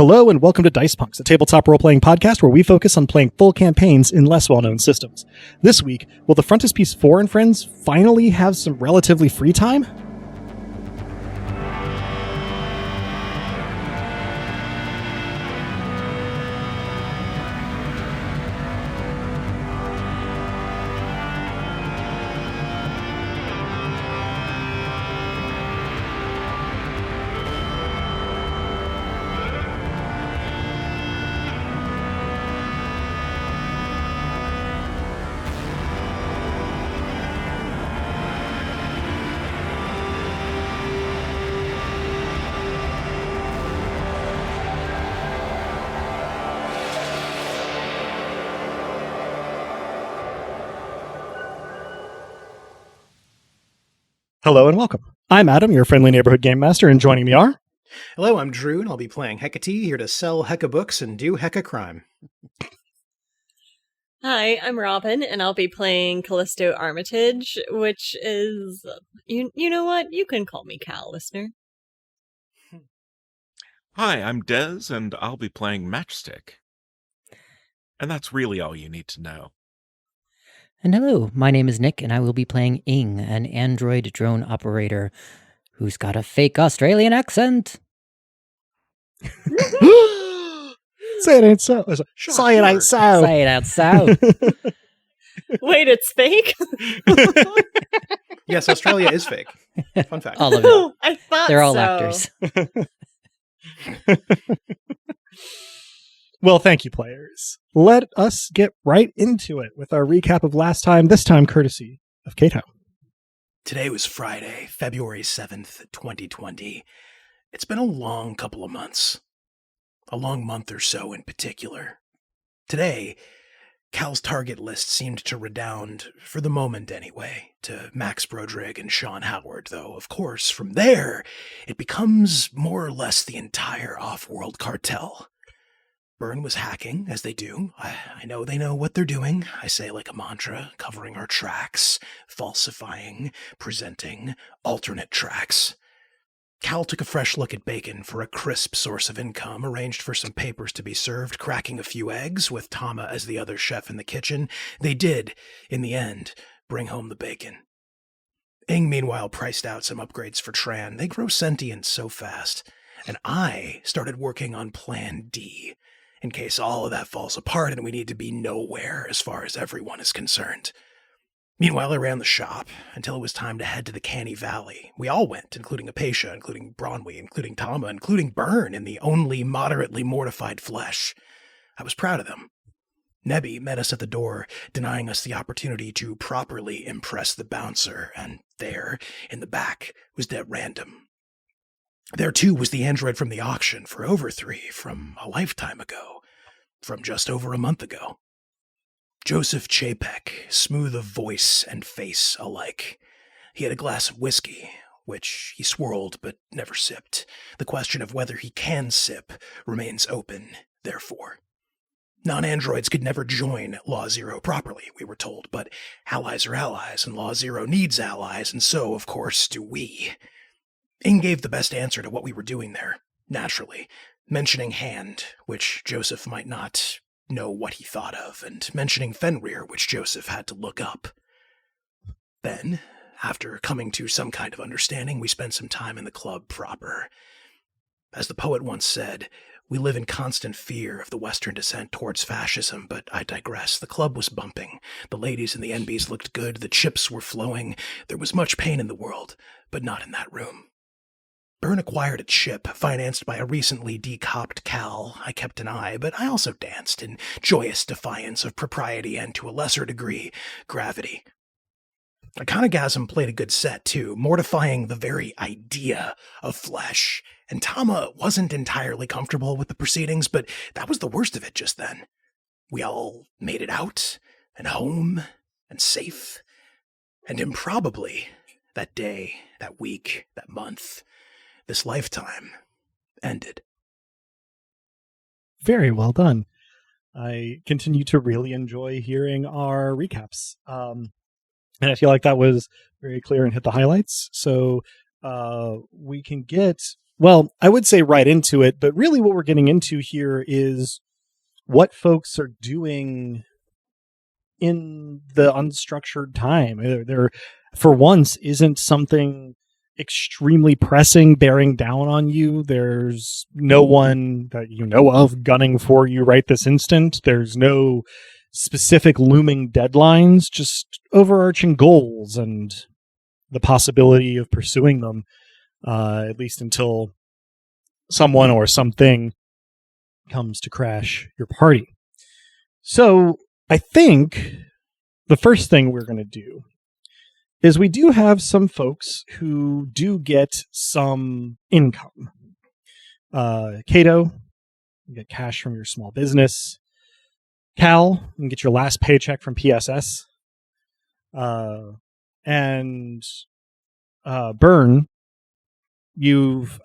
Hello and welcome to Dice Punks, a tabletop role-playing podcast where we focus on playing full campaigns in less well-known systems. This week, will the Frontispiece Four and friends finally have some relatively free time? Hello and welcome. I'm Adam, your friendly neighborhood game master, and joining me are... Hello, I'm Drew, and I'll be playing Hecate, here to sell Hecka books and do Hecka crime. Hi, I'm Robin, and I'll be playing Callisto Armitage, which is... You know what? You can call me Cal, listener. Hi, I'm Des, and I'll be playing Matchstick. And that's really all you need to know. And hello, my name is Nick, and I will be playing Ing, an android drone operator who's got a fake Australian accent. Say it ain't so. Say it ain't so. Say it out so. Wait, it's fake? Yes, Australia is fake. Fun fact. All of it. I thought They're all so. actors. Well, thank you, players. Let us get right into it with our recap of last time, this time courtesy of Cato. Today was Friday, February 7th, 2020. It's been a long couple of months. A long month or so in particular. Today, Cal's target list seemed to redound, for the moment anyway, to Max Broderick and Sean Howard, though, of course, from there, it becomes more or less the entire off-world cartel. Byrne was hacking, as they do. I know they know what they're doing. I say like a mantra, covering our tracks, falsifying, presenting, alternate tracks. Cal took a fresh look at bacon for a crisp source of income, arranged for some papers to be served, cracking a few eggs, with Tama as the other chef in the kitchen. They did, in the end, bring home the bacon. Ing, meanwhile, priced out some upgrades for Tran. They grow sentient so fast. And I started working on Plan D, in case all of that falls apart and we need to be nowhere as far as everyone is concerned. Meanwhile, I ran the shop until it was time to head to the Canny Valley. We all went, including Apatia, including Bronwy, including Tama, including Byrne in the only moderately mortified flesh. I was proud of them. Nebby met us at the door, denying us the opportunity to properly impress the bouncer, and there, in the back, was Dead Random. There, too, was the android from the auction for over 3 from a lifetime ago, from just over a month ago. Joseph Chapek, smooth of voice and face alike. He had a glass of whiskey, which he swirled but never sipped. The question of whether he can sip remains open, therefore. Non-androids could never join Law Zero properly, we were told, but allies are allies, and Law Zero needs allies, and so, of course, do we. Ing gave the best answer to what we were doing there, naturally, mentioning Hand, which Joseph might not know what he thought of, and mentioning Fenrir, which Joseph had to look up. Then, after coming to some kind of understanding, we spent some time in the club proper. As the poet once said, we live in constant fear of the Western descent towards fascism, but I digress. The club was bumping. The ladies and the NBs looked good. The chips were flowing. There was much pain in the world, but not in that room. Byrne acquired a chip financed by a recently decopped Cal. I kept an eye, but I also danced in joyous defiance of propriety and, to a lesser degree, gravity. Iconogasm played a good set, too, mortifying the very idea of flesh, and Tama wasn't entirely comfortable with the proceedings, but that was the worst of it just then. We all made it out, and home, and safe, and improbably, that day, that week, that month, this lifetime ended. Very well done. I continue to really enjoy hearing our recaps. And I feel like that was very clear and hit the highlights. So we can get Well, I would say right into it, but really what we're getting into here is what folks are doing in the unstructured time. There, for once, isn't something extremely pressing bearing down on you. There's no one that you know of gunning for you right this instant. There's no specific looming deadlines, just overarching goals and the possibility of pursuing them, at least until someone or something comes to crash your party. So I think the first thing we're going to do is we do have some folks who do get some income. Cato, you get cash from your small business. Cal, you can get your last paycheck from PSS. And Burn, you've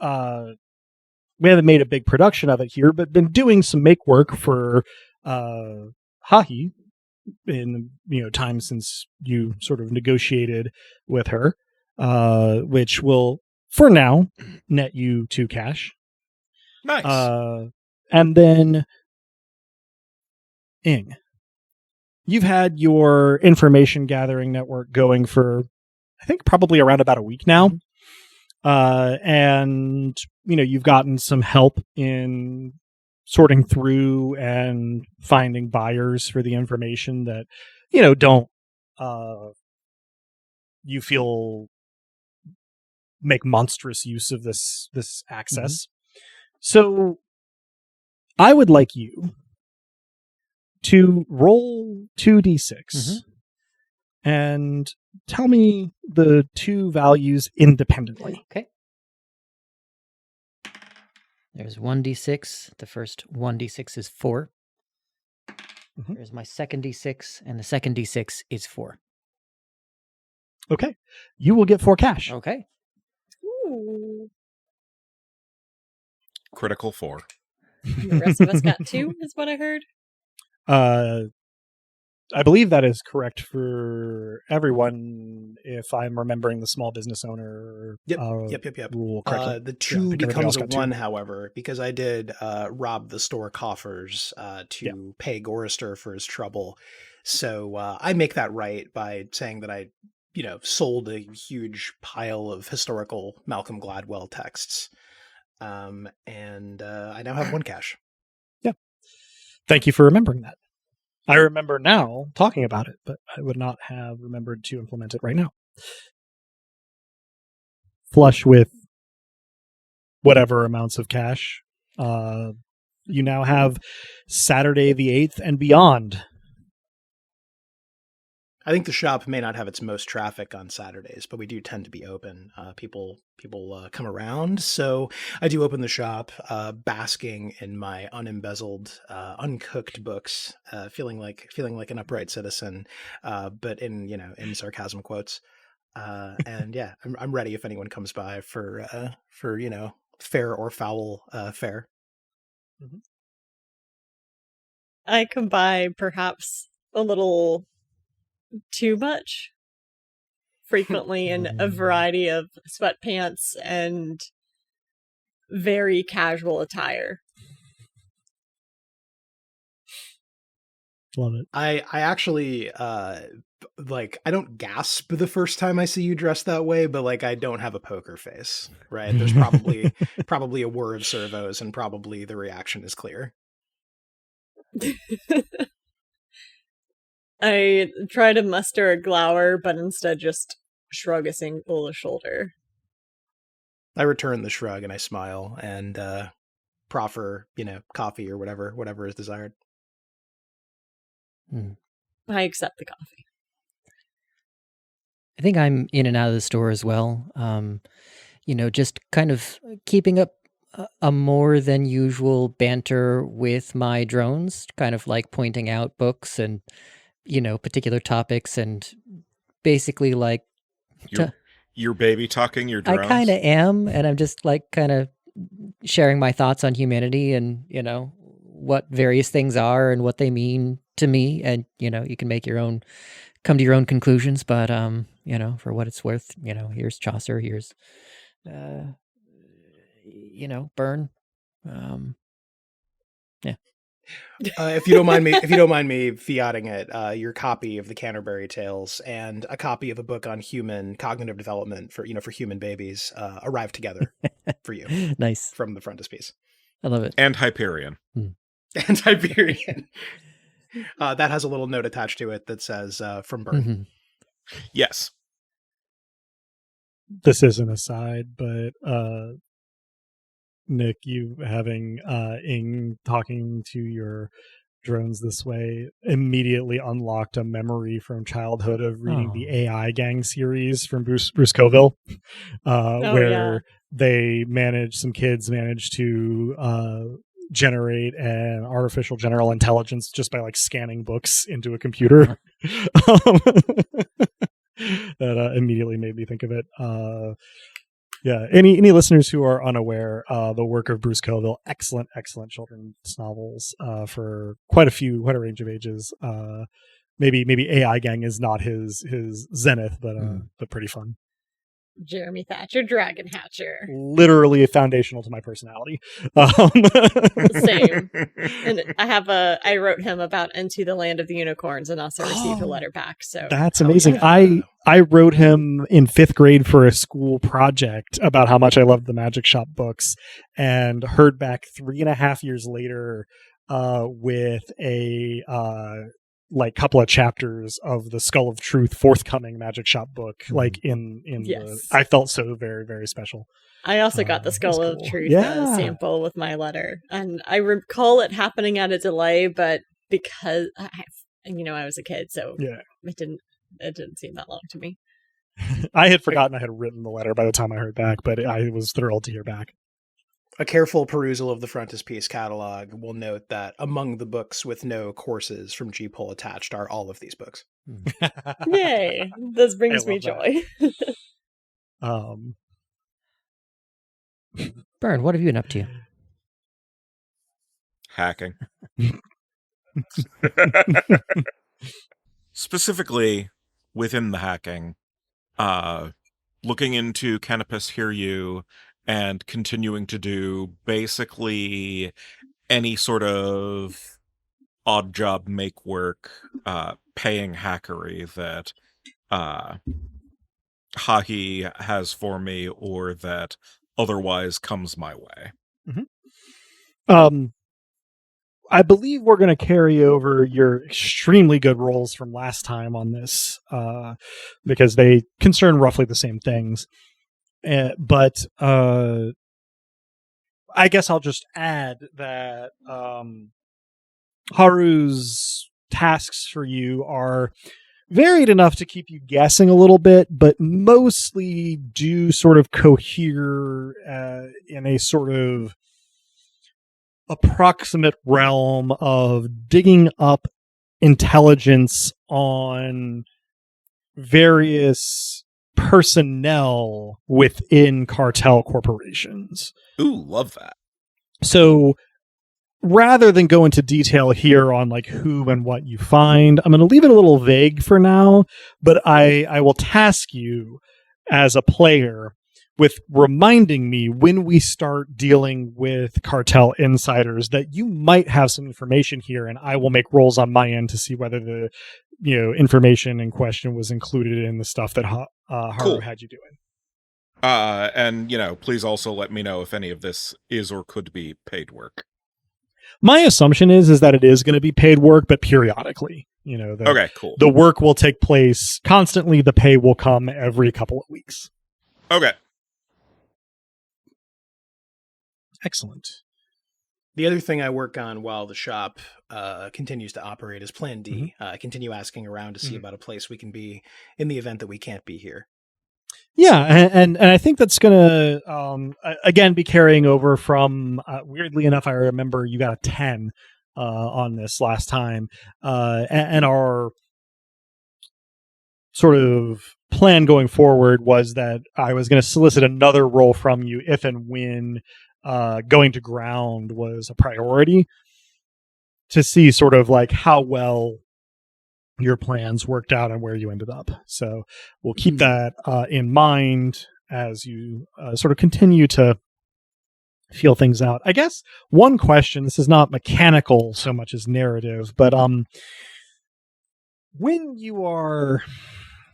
we haven't made a big production of it here, but been doing some make work for Hahi in time since you sort of negotiated with her, which will for now net you 2 cash. Nice. And then Ing, you've had your information gathering network going for I think probably around about a week now. And you've gotten some help in sorting through and finding buyers for the information that don't you feel make monstrous use of this access. So I would like you to roll 2d6 and tell me the 2 values independently. Okay. There's 1d6. The first 1d6 is 4. There's my second d6, and the second d6 is 4. Okay. You will get 4 cash. Okay. Ooh. Critical 4. The rest of us got 2, is what I heard. I believe that is correct for everyone, if I'm remembering the small business owner Yep. rule correctly. The 2 becomes a 1, 2. however, because I did rob the store coffers to pay Gorister for his trouble. So I make that right by saying that I, sold a huge pile of historical Malcolm Gladwell texts. And I now have 1 cash. Yeah. Thank you for remembering that. I remember now talking about it, but I would not have remembered to implement it right now. Flush with whatever amounts of cash. You now have Saturday the 8th and beyond. I think the shop may not have its most traffic on Saturdays, but we do tend to be open. People come around, so I do open the shop, basking in my unembezzled, uncooked books, feeling like an upright citizen, but in sarcasm quotes. And yeah, I'm ready if anyone comes by for fair or foul fare. I come by perhaps a little too much, frequently in a variety of sweatpants and very casual attire. Love it. I actually I don't gasp the first time I see you dressed that way, but I don't have a poker face, right? There's probably a whir of servos, and probably the reaction is clear. I try to muster a glower, but instead just shrug a single shoulder. I return the shrug and I smile and proffer, coffee or whatever is desired. I accept the coffee. I think I'm in and out of the store as well. Just kind of keeping up a more than usual banter with my drones, kind of like pointing out books and particular topics, and basically You're baby talking your drones? I kind of am, and I'm just kind of sharing my thoughts on humanity and, what various things are and what they mean to me. And, you can come to your own conclusions, but, for what it's worth, here's Chaucer, here's, burn. If you don't mind me fiating it, your copy of the Canterbury Tales and a copy of a book on human cognitive development for human babies arrive together for you Nice. from the Frontispiece. I love it. And Hyperion. And Hyperion. That has a little note attached to it that says from Burn. Mm-hmm. Yes. This is an aside, but Nick, you having Ing talking to your drones this way immediately unlocked a memory from childhood of reading the AI Gang series from Bruce Coville, where some kids managed to generate an artificial general intelligence just by like scanning books into a computer. That immediately made me think of it. Yeah, any listeners who are unaware, the work of Bruce Coville, excellent children's novels for quite a range of ages. Maybe AI Gang is not his zenith, but pretty fun. Jeremy Thatcher, Dragon Hatcher. Literally foundational to my personality. Same. And I wrote him about Into the Land of the Unicorns and also received a letter back. So that's amazing. Yeah. I wrote him in 5th grade for a school project about how much I loved the Magic Shop books, and heard back 3.5 years later with a couple of chapters of the Skull of Truth forthcoming Magic Shop book. Like in yes. I felt so very, very special. I also got the Skull of Truth sample with my letter, and I recall it happening at a delay, but because I was a kid, so it didn't seem that long to me. I had forgotten I had written the letter by the time I heard back, but I was thrilled to hear back. A careful perusal of the Frontispiece catalog will note that among the books with no courses from G-Pol attached are all of these books. Yay! This brings me joy. Bern, what have you been up to? Hacking. Specifically, within the hacking, looking into Canopus Hear You and continuing to do basically any sort of odd job make work, paying hackery that Hahi has for me or that otherwise comes my way. Mm-hmm. I believe we're going to carry over your extremely good rolls from last time on this, because they concern roughly the same things. But I guess I'll just add that Haru's tasks for you are varied enough to keep you guessing a little bit, but mostly do sort of cohere in a sort of approximate realm of digging up intelligence on various personnel within cartel corporations. Ooh, love that. So rather than go into detail here on like who and what you find, I'm going to leave it a little vague for now, but I will task you as a player with reminding me when we start dealing with cartel insiders that you might have some information here, and I will make rolls on my end to see whether the information in question was included in the stuff that Haru had you doing. And please also let me know if any of this is or could be paid work. My assumption is that it is going to be paid work, but periodically. Okay, cool. The work will take place constantly. The pay will come every couple of weeks. Okay. Excellent. The other thing I work on while the shop continues to operate is Plan D. I continue asking around to see about a place we can be in the event that we can't be here. Yeah, and I think that's going to, again, be carrying over from, weirdly enough, I remember you got a 10 on this last time, and our sort of plan going forward was that I was going to solicit another roll from you if and when going to ground was a priority, to see sort of like how well your plans worked out and where you ended up. So we'll keep that in mind as you sort of continue to feel things out. I guess one question, this is not mechanical so much as narrative, but when you are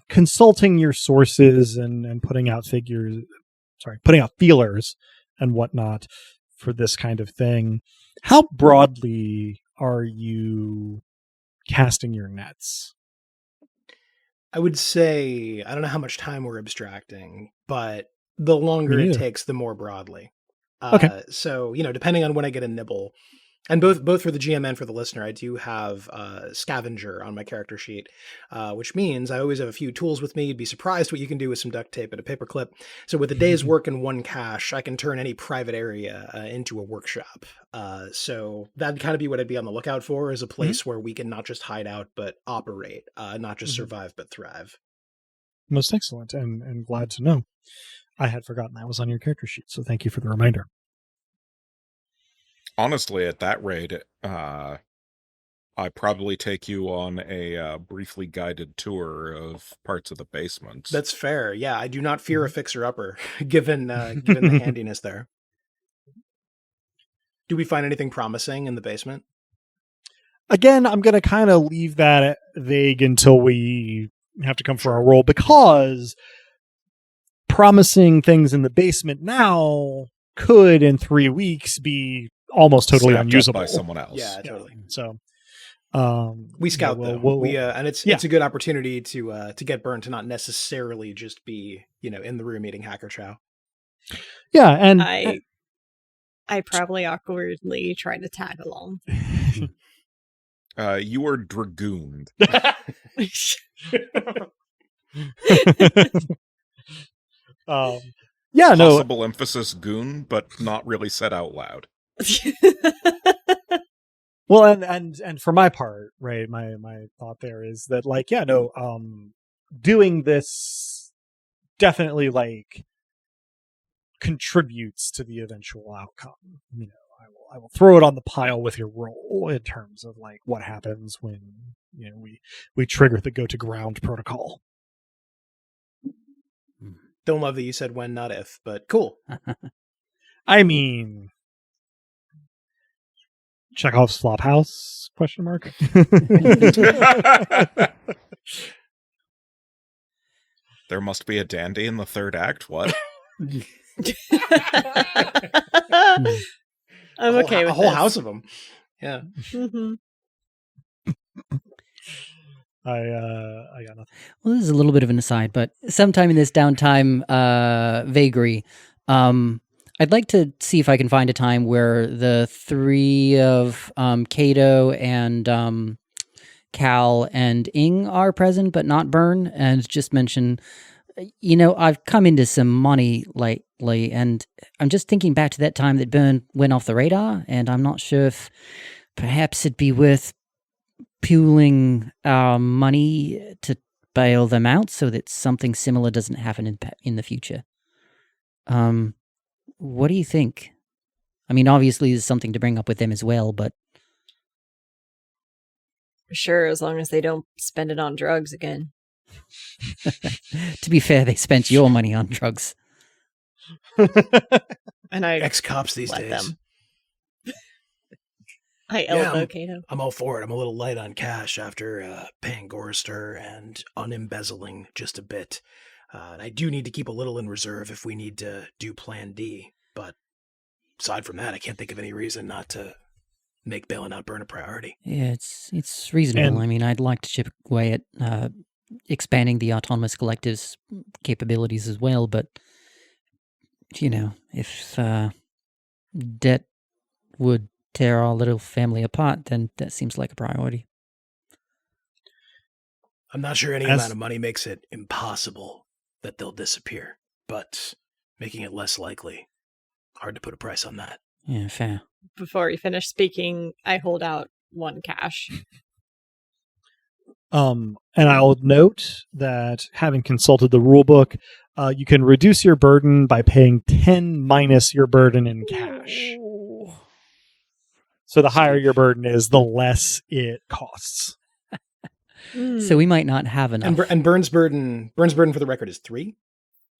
consulting your sources and putting out feelers and whatnot for this kind of thing, how broadly are you casting your nets? I would say, I don't know how much time we're abstracting, but the longer it takes, the more broadly. Okay. So, depending on when I get a nibble, and both for the GM and for the listener, I do have Scavenger on my character sheet, which means I always have a few tools with me. You'd be surprised what you can do with some duct tape and a paper clip. So with a day's work in one cache, I can turn any private area into a workshop. So that'd kind of be what I'd be on the lookout for, is a place where we can not just hide out, but operate, not just survive, but thrive. Most excellent, and glad to know. I had forgotten that was on your character sheet, so thank you for the reminder. Honestly, at that rate, I probably take you on a briefly guided tour of parts of the basement. That's fair. Yeah, I do not fear a fixer-upper, given the handiness there. Do we find anything promising in the basement? Again, I'm going to kind of leave that vague until we have to come for our roll, because promising things in the basement now could, in 3 weeks, be almost totally unusable by someone else. Yeah, totally. So we scout and it's a good opportunity to get burned, to not necessarily just be in the room eating hacker chow. Yeah, and I probably awkwardly try to tag along. You are dragooned. Yeah, possible emphasis goon, but not really said out loud. Well, and for my part, right, my thought there is that, like, doing this definitely, like, contributes to the eventual outcome. I will throw it on the pile with your roll in terms of, like, what happens when we trigger the go to ground protocol. Don't love that you said when, not if, but cool. I mean, Chekhov's Flophouse? ? There must be a dandy in the third act. What? I'm okay with a whole this. house of them. Yeah. Mm-hmm. I got nothing. Well, this is a little bit of an aside, but sometime in this downtime vagary, I'd like to see if I can find a time where the three of Kato and Cal and Ing are present, but not Byrne, and just mention, I've come into some money lately, and I'm just thinking back to that time that Byrne went off the radar, and I'm not sure if perhaps it'd be worth pooling our money to bail them out so that something similar doesn't happen in the future. What do you think? I mean, obviously there's something to bring up with them as well, but... Sure, as long as they don't spend it on drugs again. To be fair, they spent your money on drugs. And I ex-cops these days. Them. I elbow Kato. I'm all for it. I'm a little light on cash after paying Gorister and unembezzling just a bit. And I do need to keep a little in reserve if we need to do Plan D. But aside from that, I can't think of any reason not to make bailing out Byrne a priority. Yeah, it's reasonable. I mean, I'd like to chip away at expanding the autonomous collective's capabilities as well, but, if debt would tear our little family apart, then that seems like a priority. I'm not sure any amount of money makes it impossible that they'll disappear, but making it less likely. Hard to put a price on that. Yeah, fair. Before you finish speaking, I hold out 1 cash. And I'll note that, having consulted the rule book, you can reduce your burden by paying 10 minus your burden in cash. So the higher your burden is, the less it costs. So we might not have enough. And Byrne's burden for the record is 3?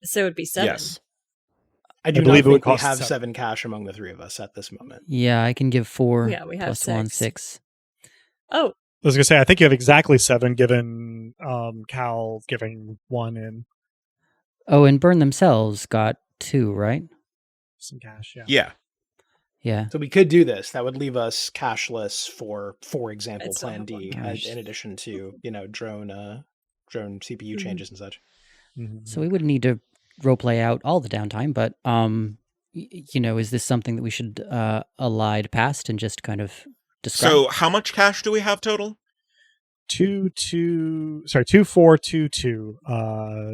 So it'd be 7. Yes. I do believe not it would think we cost have 7. 7 cash among the 3 of us at this moment. Yeah, I can give 4 Yeah, we have plus 1, 6. 6. Oh, I was gonna say I think you have exactly 7, given Cal giving 1 in Oh, and Burn themselves got 2, right? some cash. Yeah. Yeah. Yeah. So we could do this. That would leave us cashless for example, I'd still Plan have one D, cash. in addition to drone CPU changes and such. Mhm. So we wouldn't need to roleplay out all the downtime, but is this something that we should elide past and just kind of describe? So how much cash do we have total? 2 4 2 2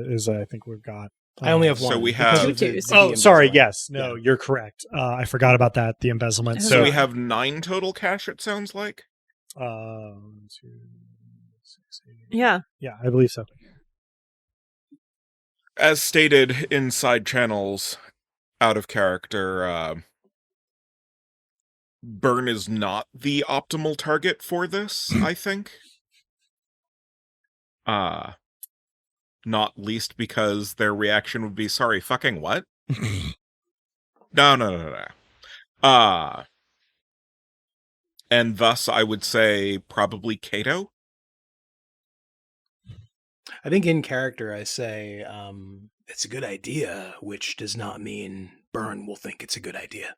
is I think we've got. I only have So one. we because have- of the Oh, sorry. embezzlement. Yes. No, Yeah. you're correct. I forgot about that. The embezzlement. Oh, So So we have 9 total cash, it sounds like. 2, 6, 8. yeah. Yeah, I believe so. As stated in side channels, out of character, Burn is not the optimal target for this, I think. Not least because their reaction would be, sorry, fucking what? No. And thus I would say probably Kato. I think in character I say it's a good idea, which does not mean Burn will think it's a good idea.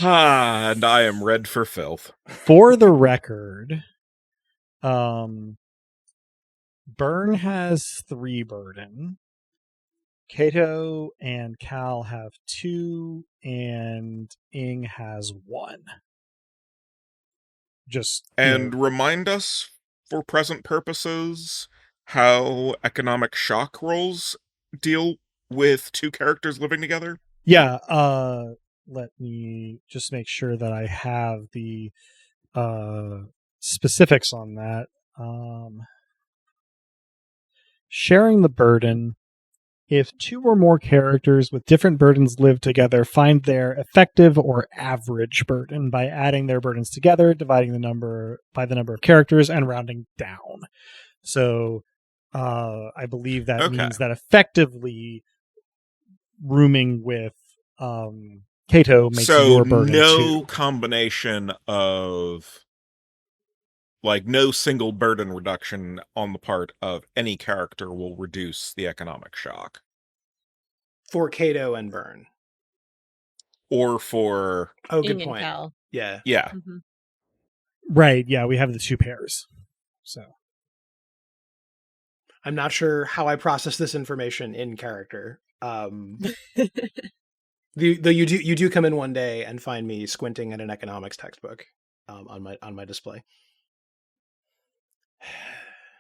And I am red for filth. For the record, Burn has 3 burden. Kato and Cal have 2, and Ing has 1. Just And remind us, for present purposes, how economic shock rolls deal with 2 characters living together. yeah. Let me just make sure that I have the specifics on that. Sharing the burden. If 2 or more characters with different burdens live together, find their effective or average burden by adding their burdens together, dividing the number by the number of characters, and rounding down. So I believe that Okay. means that effectively rooming with Kato makes your burden no 2. combination of, like, no single burden reduction on the part of any character will reduce the economic shock. For Kato and Burn. Or for... Oh, good Ing and point. Cal. Yeah. Yeah. Mhm. Right, yeah, we have the 2 pairs. So I'm not sure how I process this information in character. You do come in one day and find me squinting at an economics textbook on my display.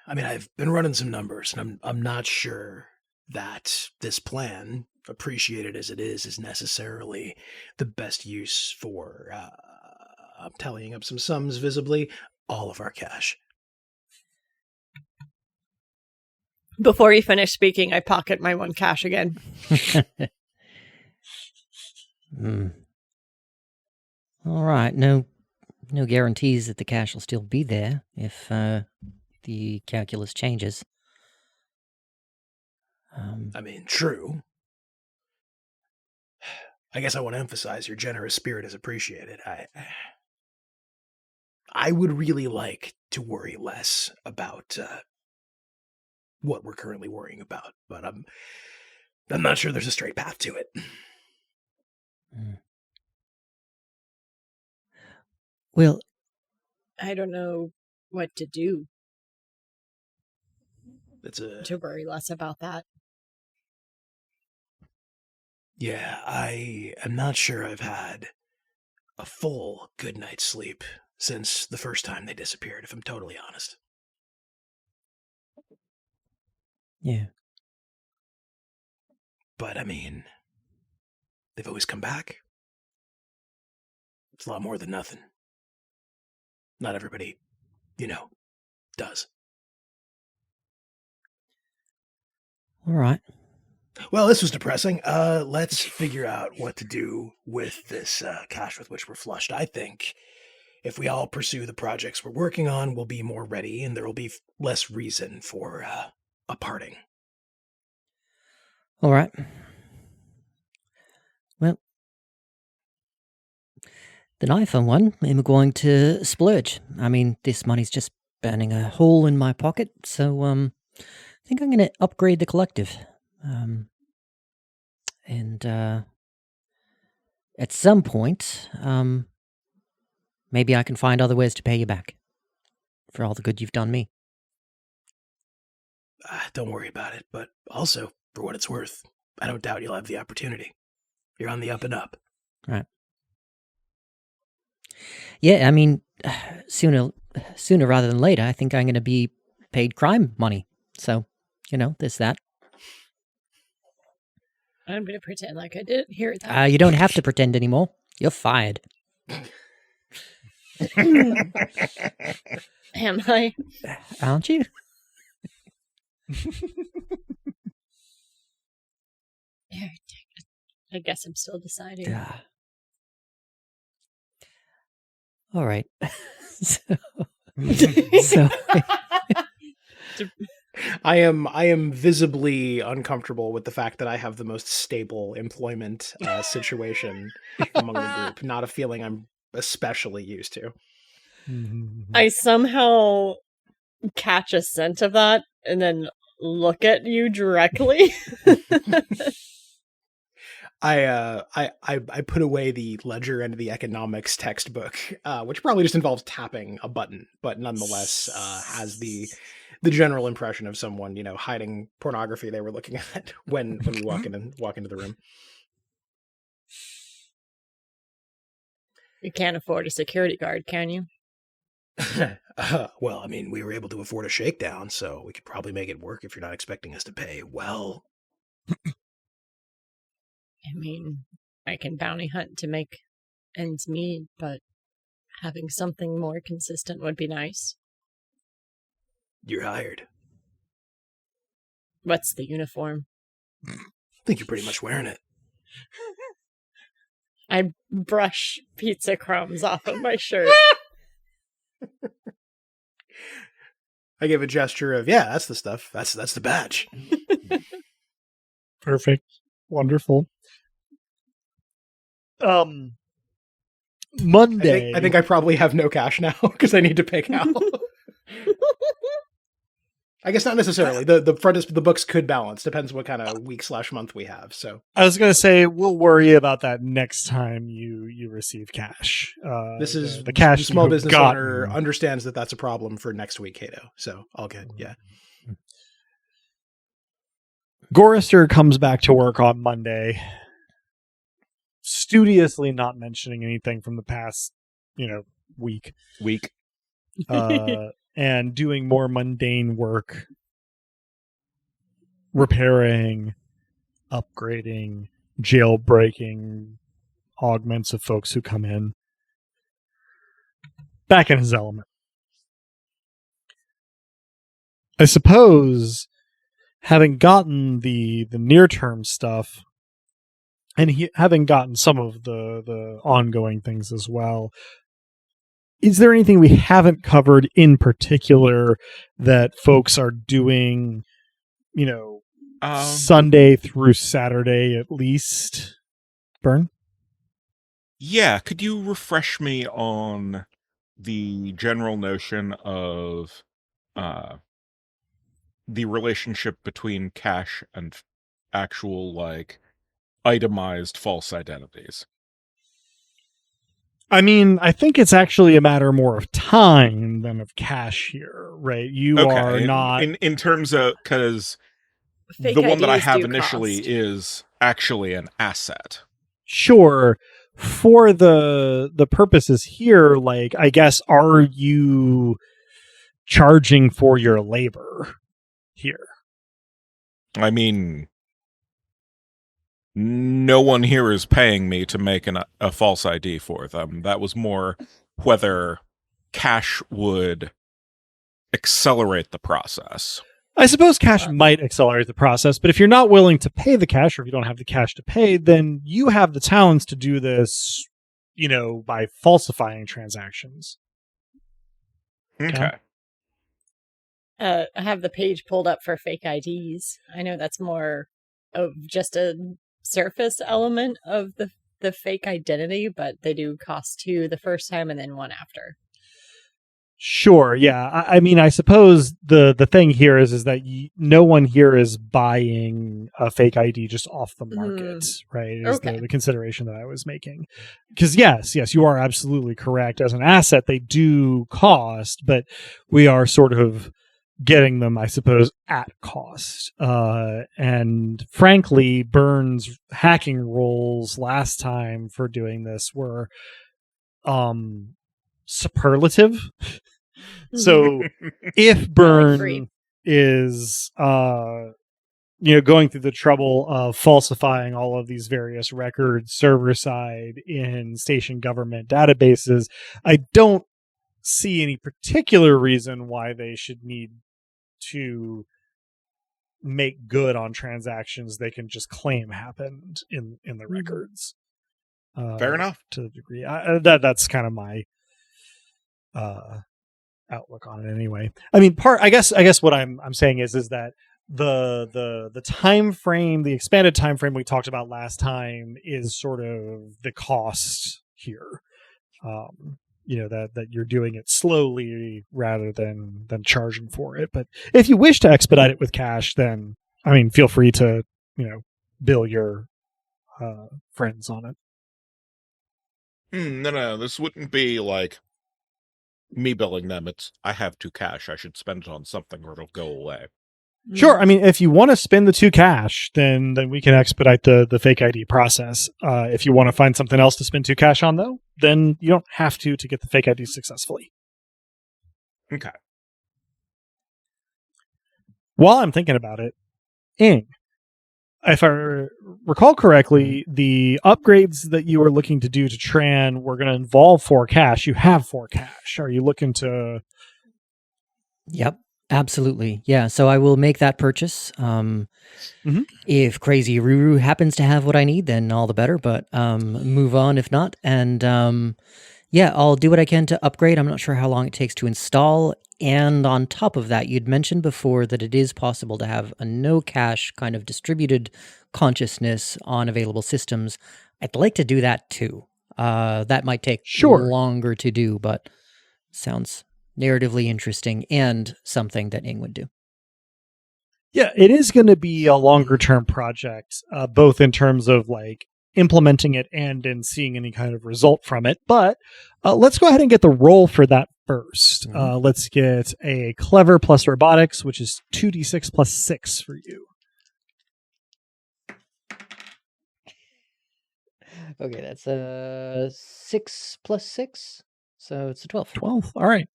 I mean, I've been running some numbers, and I'm not sure that this plan, appreciated as it is necessarily the best use for I'm tallying up some sums visibly, all of our cash. Before you finish speaking, I pocket my 1 cash again. All right. No guarantees that the cash will still be there if the calculus changes. I mean, true. I guess I want to emphasize your generous spirit is appreciated. I would really like to worry less about what we're currently worrying about, but I'm not sure there's a straight path to it. Well, I don't know what to do It's a to worry less about that. Yeah, I am not sure I've had a full good night's sleep since the first time they disappeared, if I'm totally honest. yeah. But I mean, they've always come back. It's a lot more than nothing. Not everybody, does. All right. Well, this was depressing. Let's figure out what to do with this cash with which we're flushed. I think if we all pursue the projects we're working on, we'll be more ready and there will be less reason for a parting. All right. Well, then I, for one, am going to splurge. I mean, this money's just burning a hole in my pocket, so I think I'm going to upgrade the collective. And at some point, maybe I can find other ways to pay you back for all the good you've done me. Don't worry about it, but also, for what it's worth, I don't doubt you'll have the opportunity. You're on the up and up. Right. Yeah, I mean, sooner rather than later, I think I'm going to be paid crime money. So, there's that. I'm going to pretend like I didn't hear that. You don't have to pretend anymore. You're fired. Am I? Aren't you? I guess I'm still deciding. Yeah. All right. so I am visibly uncomfortable with the fact that I have the most stable employment situation among the group. Not a feeling I'm especially used to. I somehow catch a scent of that and then look at you directly. I put away the ledger and the economics textbook, which probably just involves tapping a button, but nonetheless has the general impression of someone, hiding pornography they were looking at when we walk into the room. You can't afford a security guard, can you? Well, I mean, we were able to afford a shakedown, so we could probably make it work if you're not expecting us to pay well. I mean, I can bounty hunt to make ends meet, but having something more consistent would be nice. You're hired. What's the uniform? I think you're pretty much wearing it. I brush pizza crumbs off of my shirt. I give a gesture of, yeah, that's the stuff. That's the badge. Perfect. Wonderful. Monday. I think I probably have no cash now because I need to pay Cal. I guess not necessarily. The books could balance. Depends what kind of week/month we have. So I was going to say we'll worry about that next time you receive cash. This is the cash. The small business owner understands that that's a problem for next week, Cato. So all good. Yeah. Gorister comes back to work on Monday, studiously not mentioning anything from the past, week. And doing more mundane work, repairing, upgrading, jailbreaking augments of folks who come in. Back in his element. I suppose, having gotten the near-term stuff, and having gotten some of the ongoing things as well, is there anything we haven't covered in particular that folks are doing, Sunday through Saturday at least? Byrne? Yeah, could you refresh me on the general notion of the relationship between cash and actual, itemized false identities? I mean, I think it's actually a matter more of time than of cash here, right? You are not... In terms of... Because the one that I have initially is actually an asset. Sure. For the purposes here, I guess, are you charging for your labor here? I mean... No one here is paying me to make a false ID for them. That was more whether cash would accelerate the process. I suppose cash might accelerate the process, but if you're not willing to pay the cash, or if you don't have the cash to pay, then you have the talents to do this by falsifying transactions. Okay. I have the page pulled up for fake IDs. I know that's more of just a surface element of the fake identity, but they do cost 2 the first time and then 1 after. Sure. Yeah. I mean, I suppose the thing here is that no one here is buying a fake ID just off the market, right? Is the consideration that I was making. Because yes, you are absolutely correct. As an asset, they do cost, but we are sort of getting them, I suppose, at cost. And frankly, Burns' hacking rules last time for doing this were superlative. So if Burn is going through the trouble of falsifying all of these various records server side in station government databases, I don't see any particular reason why they should need to make good on transactions they can just claim happened in the records. Fair enough. To the degree that's kind of my outlook on it anyway. I mean, I guess what I'm saying is that the time frame, the expanded time frame we talked about last time is sort of the cost here. That you're doing it slowly rather than charging for it. But if you wish to expedite it with cash, then I mean, feel free to bill your friends on it. No, this wouldn't be like me billing them. It's I have 2 cash. I should spend it on something or it'll go away. Sure. I mean, if you want to spend the 2 cash, then we can expedite the fake ID process. If you want to find something else to spend 2 cash on, though, then you don't have to get the fake ID successfully. Okay. While I'm thinking about it, Ing, if I recall correctly, the upgrades that you were looking to do to Tran were going to involve 4 cash. You have 4 cash. Are you looking to... Yep. Absolutely. Yeah. So I will make that purchase. If Crazy Ruru happens to have what I need, then all the better, but move on if not. And I'll do what I can to upgrade. I'm not sure how long it takes to install. And on top of that, you'd mentioned before that it is possible to have a no cache kind of distributed consciousness on available systems. I'd like to do that too. That might take longer to do, but sounds narratively interesting and something that Ing would do. Yeah, it is going to be a longer term project, both in terms of like implementing it and in seeing any kind of result from it. But let's go ahead and get the roll for that first. Let's get a clever plus robotics, which is 2d6 plus 6 for you. Okay, that's a 6 plus 6. So it's a 12. 12. All right.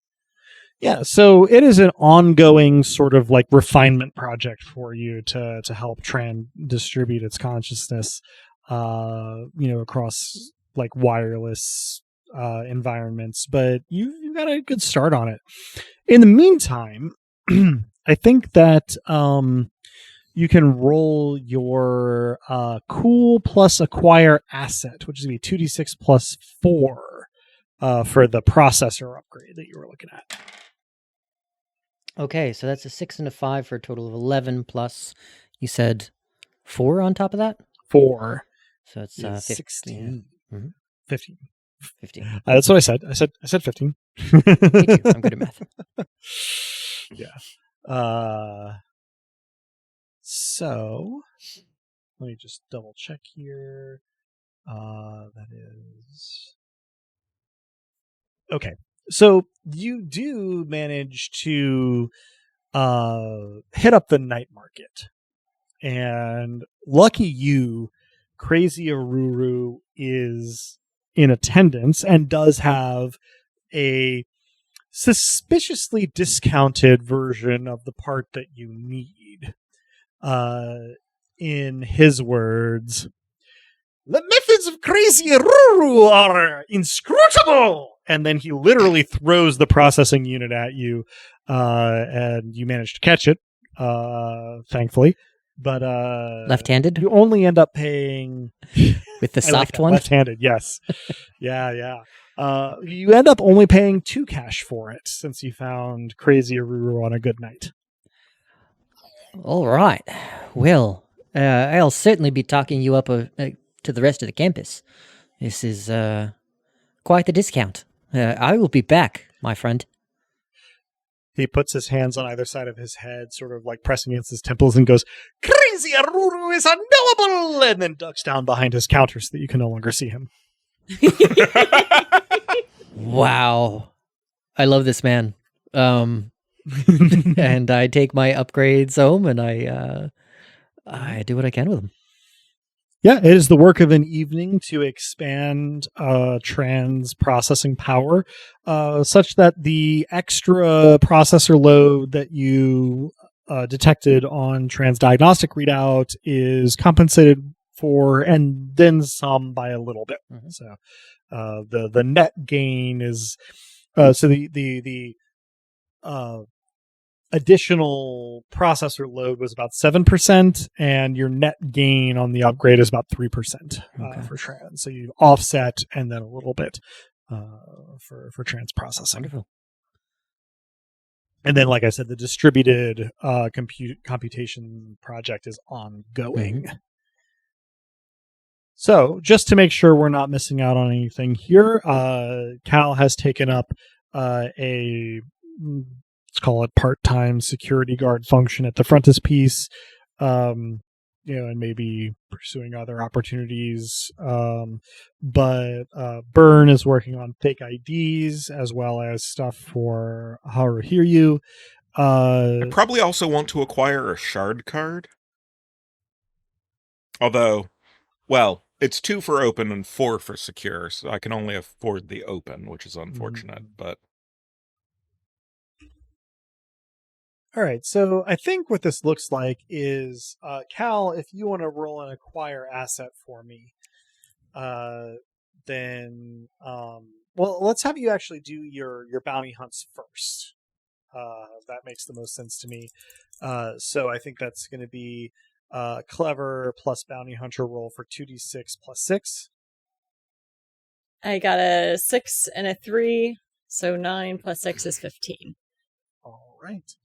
Yeah, so it is an ongoing sort of like refinement project for you to help Tran distribute its consciousness, across like wireless environments. But you got a good start on it. In the meantime, I think that you can roll your cool plus acquire asset, which is going to be 2d6 plus 4 for the processor upgrade that you were looking at. Okay, so that's a 6 and a 5 for a total of 11 plus, you said 4 on top of that? 4. So it's 16. Yeah. Mm-hmm. 15. 15. That's what I said. I said 15. Me too. I'm good at math. Yeah. So let me just double check here. That is okay. So you do manage to hit up the night market, and lucky you, Crazy Aruru is in attendance and does have a suspiciously discounted version of the part that you need. In his words, "The methods of Crazy Aruru are inscrutable!" And then he literally throws the processing unit at you, and you manage to catch it, thankfully. But left-handed? you only end up paying... With the soft one? Left-handed, yes. Yeah. You end up only paying 2 cash for it since you found Crazy Aruru on a good night. All right. Well, I'll certainly be talking you up to the rest of the campus. This is quite the discount. I will be back, my friend. He puts his hands on either side of his head, sort of like pressing against his temples, and goes, Crazy Aruru is unknowable! And then ducks down behind his counter so that you can no longer see him. Wow. I love this man. And I take my upgrades home and I do what I can with them. Yeah, it is the work of an evening to expand trans processing power such that the extra processor load that you detected on trans diagnostic readout is compensated for and then some by a little bit. Mm-hmm. So the net gain is so the additional processor load was about 7%, and your net gain on the upgrade is about 3% for trans. So you offset and then a little bit for trans processing. Wonderful. And then, like I said, the distributed computation project is ongoing. Mm-hmm. So just to make sure we're not missing out on anything here, Cal has taken up let's call it part-time security guard function at the Frontispiece, and maybe pursuing other opportunities. But Byrne is working on fake IDs as well as stuff for Haruhiryu. I probably also want to acquire a shard card. Although, well, it's 2 for open and 4 for secure, so I can only afford the open, which is unfortunate, but... All right, so I think what this looks like is, Cal, if you want to roll an acquire asset for me, then, let's have you actually do your bounty hunts first. That makes the most sense to me. So I think that's going to be clever plus bounty hunter roll for 2d6 plus 6. I got a 6 and a 3, so 9 plus 6 is 15. All right.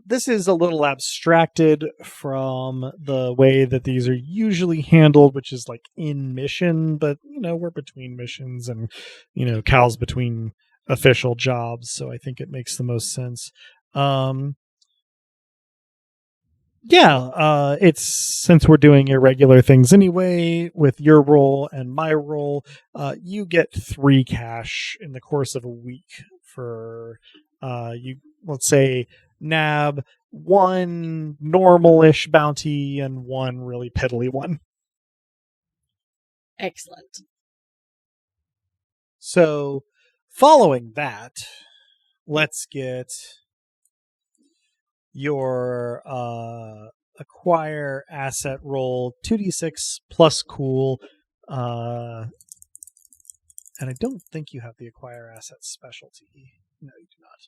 This is a little abstracted from the way that these are usually handled, which is like in mission, but we're between missions and Cal's between official jobs, so I think it makes the most sense. It's since we're doing irregular things anyway, with your role and my role, you get 3 cash in the course of a week for let's say nab 1 normal-ish bounty and 1 really piddly one. Excellent. So following that, let's get your acquire asset roll 2d6 plus cool, and I don't think you have the acquire asset specialty. No, you do not.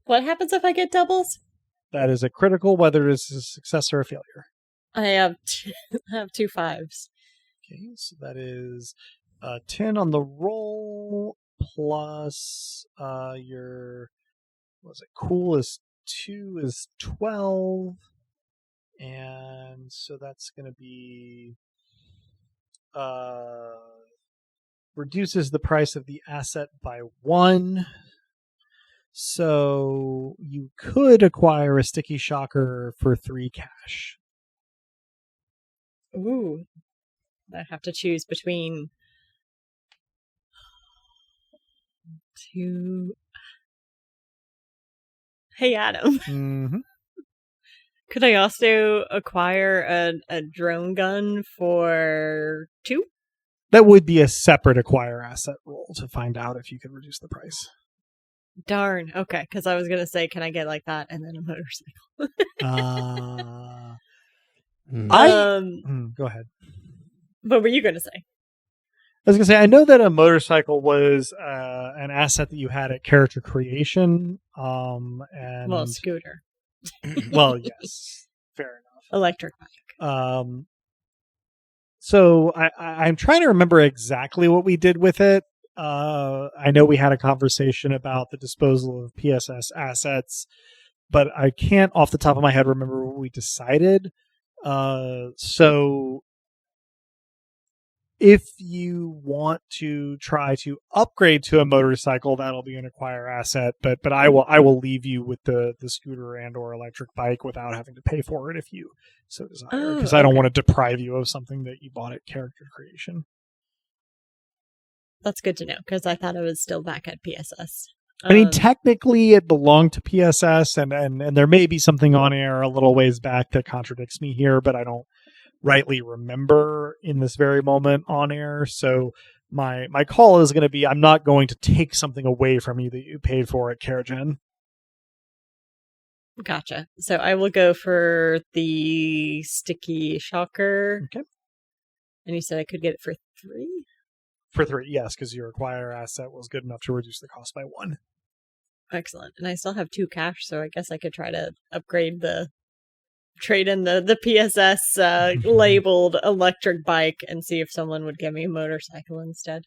What happens if I get doubles? That is a critical, whether it is a success or a failure. I have 2 5s. Okay, so that is 10 on the roll plus your cool is 2 is 12, and so that's going to be reduces the price of the asset by 1. So you could acquire a sticky shocker for 3 cash. Ooh. I have to choose between 2. Hey, Adam. Mm-hmm. Could I also acquire a drone gun for 2? That would be a separate acquire asset roll to find out if you could reduce the price. Darn. Okay, because I was going to say, can I get like that and then a motorcycle? Go ahead. What were you going to say? I was going to say, I know that a motorcycle was an asset that you had at character creation. And scooter. Well, yes. Fair enough. Electric bike. So I'm trying to remember exactly what we did with it. I know we had a conversation about the disposal of PSS assets, but I can't off the top of my head remember what we decided. So if you want to try to upgrade to a motorcycle, that'll be an acquire asset, but I will leave you with the scooter and or electric bike without having to pay for it if you so desire, because I don't want to deprive you of something that you bought at character creation. That's good to know, because I thought it was still back at PSS. I mean, technically it belonged to PSS, and there may be something on air a little ways back that contradicts me here, but I don't rightly remember in this very moment on air. So my call is going to be, I'm not going to take something away from you that you paid for at Caragen. Gotcha. So I will go for the sticky shocker. Okay. And you said I could get it for 3? For 3, yes, because your acquire asset was good enough to reduce the cost by 1. Excellent. And I still have 2 cash, so I guess I could try to trade in the PSS labeled electric bike and see if someone would give me a motorcycle instead.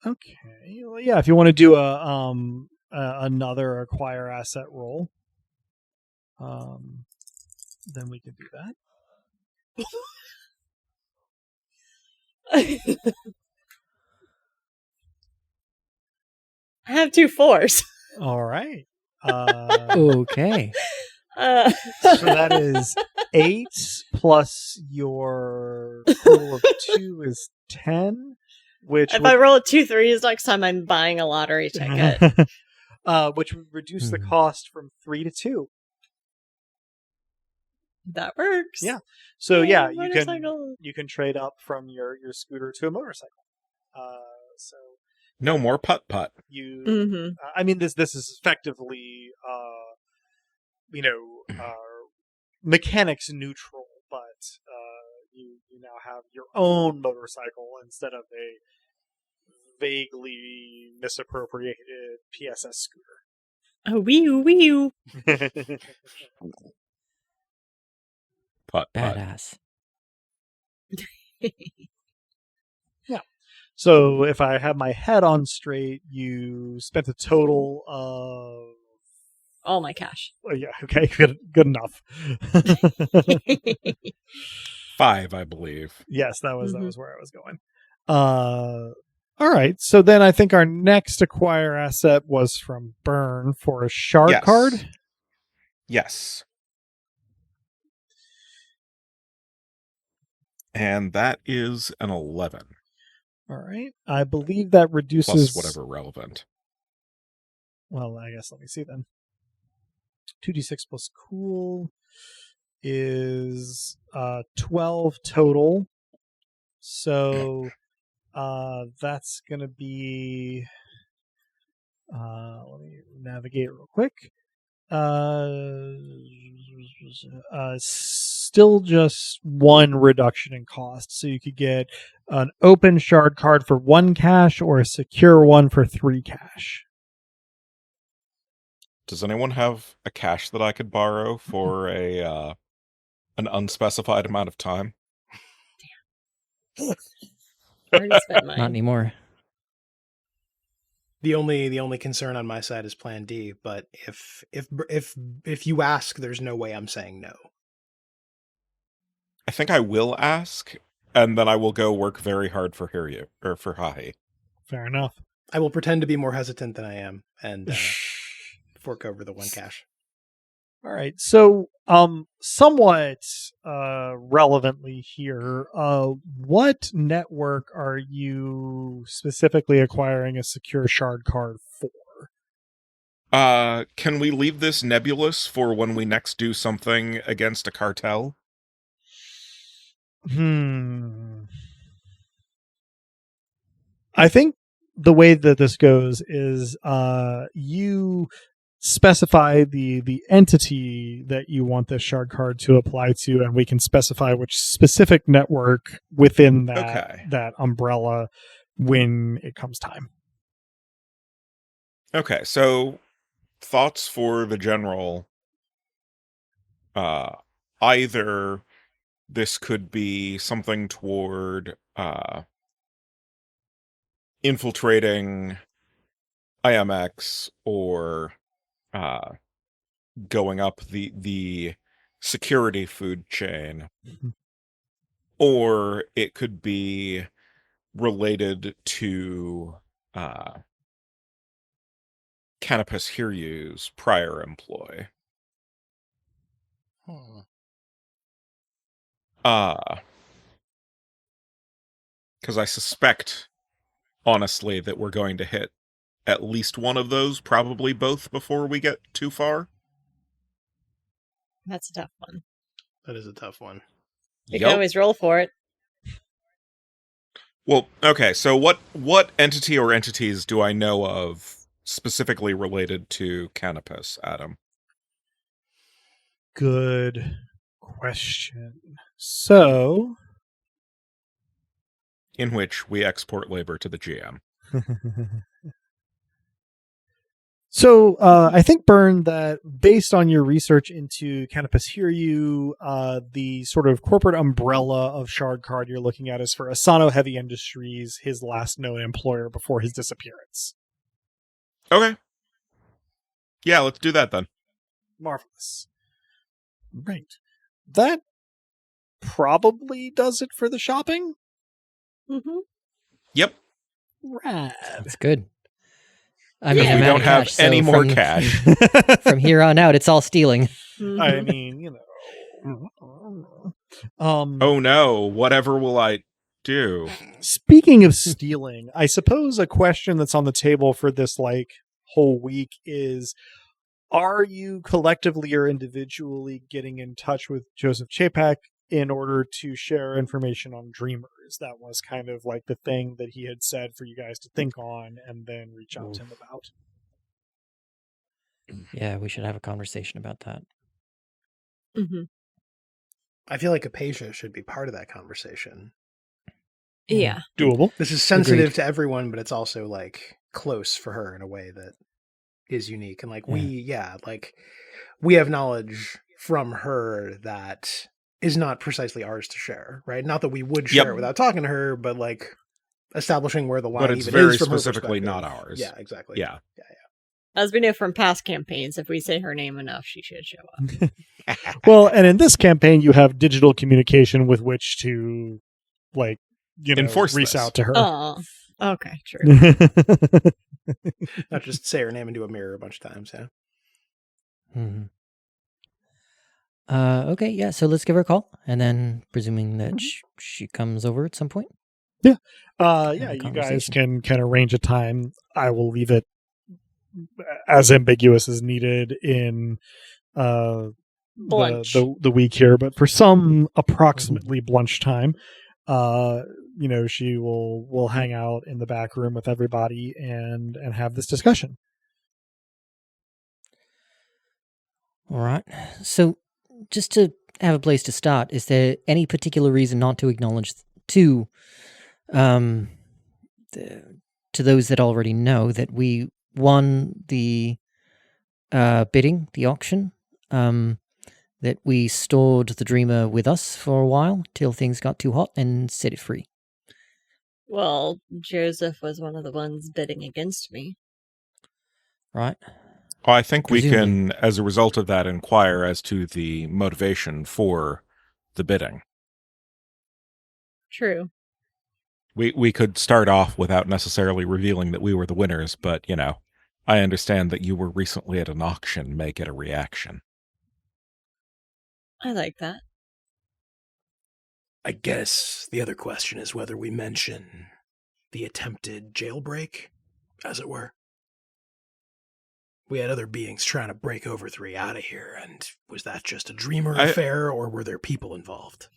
Okay. Well, yeah, if you want to do another acquire asset roll, then we can do that. I have 2 4s. All right. Okay. So that is 8 plus your total of 2 is 10. Which if I roll 2 3s next time, I'm buying a lottery ticket. Which would reduce the cost from 3 to 2. That works. Yeah. So yeah, you can trade up from your scooter to a motorcycle. So no more putt. You, I mean, this is effectively, mechanics neutral, but you now have your own motorcycle instead of a vaguely misappropriated PSS scooter. Oh, wee-oo. Putt. Badass. Yeah. So if I have my head on straight, you spent a total of all my cash. Oh, yeah. Okay. Good enough. 5, I believe. Yes, that was where I was going. All right. So then I think our next acquire asset was from Burn for a shard card. Yes. And that is an 11. All right. I believe that reduces... Plus whatever relevant. Well, I guess let me see then. 2d6 plus cool is 12 total. So that's going to be... let me navigate real quick. Still just 1 reduction in cost. So you could get an open shard card for 1 cash or a secure one for 3 cash. Does anyone have a cash that I could borrow for an unspecified amount of time? Damn. Already spent mine. Not anymore. The only concern on my side is Plan D, but if you ask, there's no way I'm saying no. I think I will ask, and then I will go work very hard for Hiryu or for Hahi. Fair enough. I will pretend to be more hesitant than I am and fork over the 1 cash. All right. So, somewhat relevantly here, what network are you specifically acquiring a secure shard card for? Can we leave this nebulous for when we next do something against a cartel? I think the way that this goes is you specify the entity that you want this shard card to apply to, and we can specify which specific network within that umbrella when it comes time. Okay, so thoughts for the general. Either This could be something toward infiltrating IMX or going up the security food chain. Or it could be related to Canopus Hiryu's prior employ. Because I suspect, honestly, that we're going to hit at least one of those, probably both, before we get too far. That's a tough one. That is a tough one. You can always roll for it. Well, okay, so what entity or entities do I know of specifically related to Canopus, Adam? Good question. So, in which we export labor to the GM. So I think, Byrne, that based on your research into Canopus Hiryu, the sort of corporate umbrella of Shard Card you're looking at is for Asano Heavy Industries, his last known employer before his disappearance. Okay. Yeah, let's do that then. Marvelous. Right. That probably does it for the shopping. Mm-hmm. Yep. Rad. That's good. I mean, we don't have any more cash. From here on out, it's all stealing. Mm-hmm. I mean, you know. Oh no, whatever will I do? Speaking of stealing, I suppose a question that's on the table for this whole week is, are you collectively or individually getting in touch with Joseph Chapek in order to share information on Dreamers? That was kind of like the thing that he had said for you guys to think on and then reach out to him about. Yeah, we should have a conversation about that. Mm-hmm. I feel like Apatia should be part of that conversation. Yeah. Doable. This is sensitive Agreed. to everyone, but it's also close for her in a way that is unique. And we have knowledge from her that is not precisely ours to share, right? Not that we would share it without talking to her, but establishing where the line But it's even very is from her specifically perspective. not ours. Yeah, exactly. Yeah. As we know from past campaigns, if we say her name enough, she should show up. Well, and in this campaign, you have digital communication with which to, enforce reach this. out to her. Oh, okay, true. Not just say her name into a mirror a bunch of times, yeah. Mm-hmm. Okay, yeah, so let's give her a call, and then presuming that she comes over at some point. Yeah. Have Yeah, a you guys conversation. can arrange a time. I will leave it as ambiguous as needed in the week here, but for some approximately lunch time, she will hang out in the back room with everybody and have this discussion. All right. So, just to have a place to start, is there any particular reason not to acknowledge to those that already know that we won the bidding, the auction, that we stored the Dreamer with us for a while till things got too hot and set it free? Well, Joseph was one of the ones bidding against me. Right. I think Presumably. we can, as a result of that, inquire as to the motivation for the bidding. True. We could start off without necessarily revealing that we were the winners, but, I understand that you were recently at an auction may get a reaction. I like that. I guess the other question is whether we mention the attempted jailbreak, as it were. We had other beings trying to break over 3 out of here, and was that just a Dreamer affair, or were there people involved?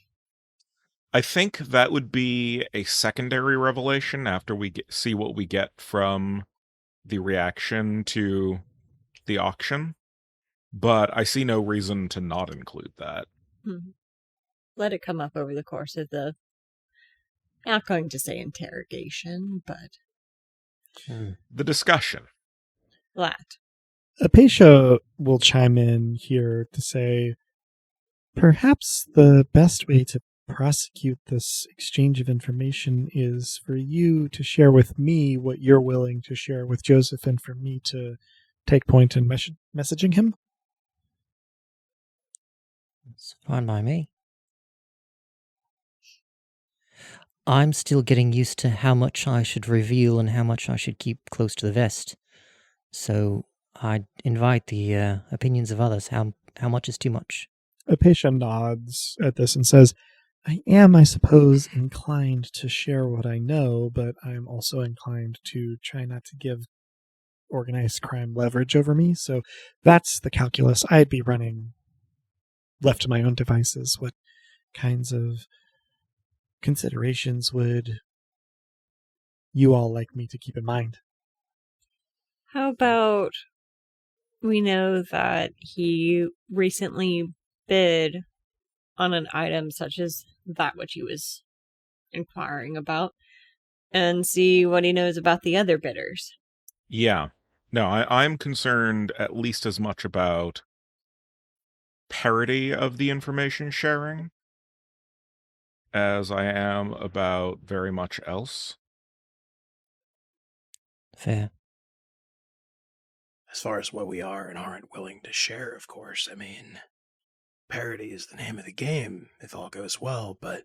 I think that would be a secondary revelation after we see what we get from the reaction to the auction, but I see no reason to not include that. Let it come up over the course of the, not going to say interrogation, but the discussion. that. Apatia will chime in here to say, Perhaps the best way to prosecute this exchange of information is for you to share with me what you're willing to share with Joseph, and for me to take point in messaging him. It's fine by me. I'm still getting used to how much I should reveal and how much I should keep close to the vest. So I'd invite the opinions of others. How much is too much? Apatia nods at this and says, I am, I suppose, inclined to share what I know, but I'm also inclined to try not to give organized crime leverage over me. So that's the calculus I'd be running left to my own devices. What kinds of considerations would you all like me to keep in mind? How about we know that he recently bid on an item such as that which he was inquiring about, and see what he knows about the other bidders. Yeah. No, I'm concerned at least as much about parity of the information sharing as I am about very much else. Fair. As far as what we are and aren't willing to share, of course. I mean, parity is the name of the game if all goes well, but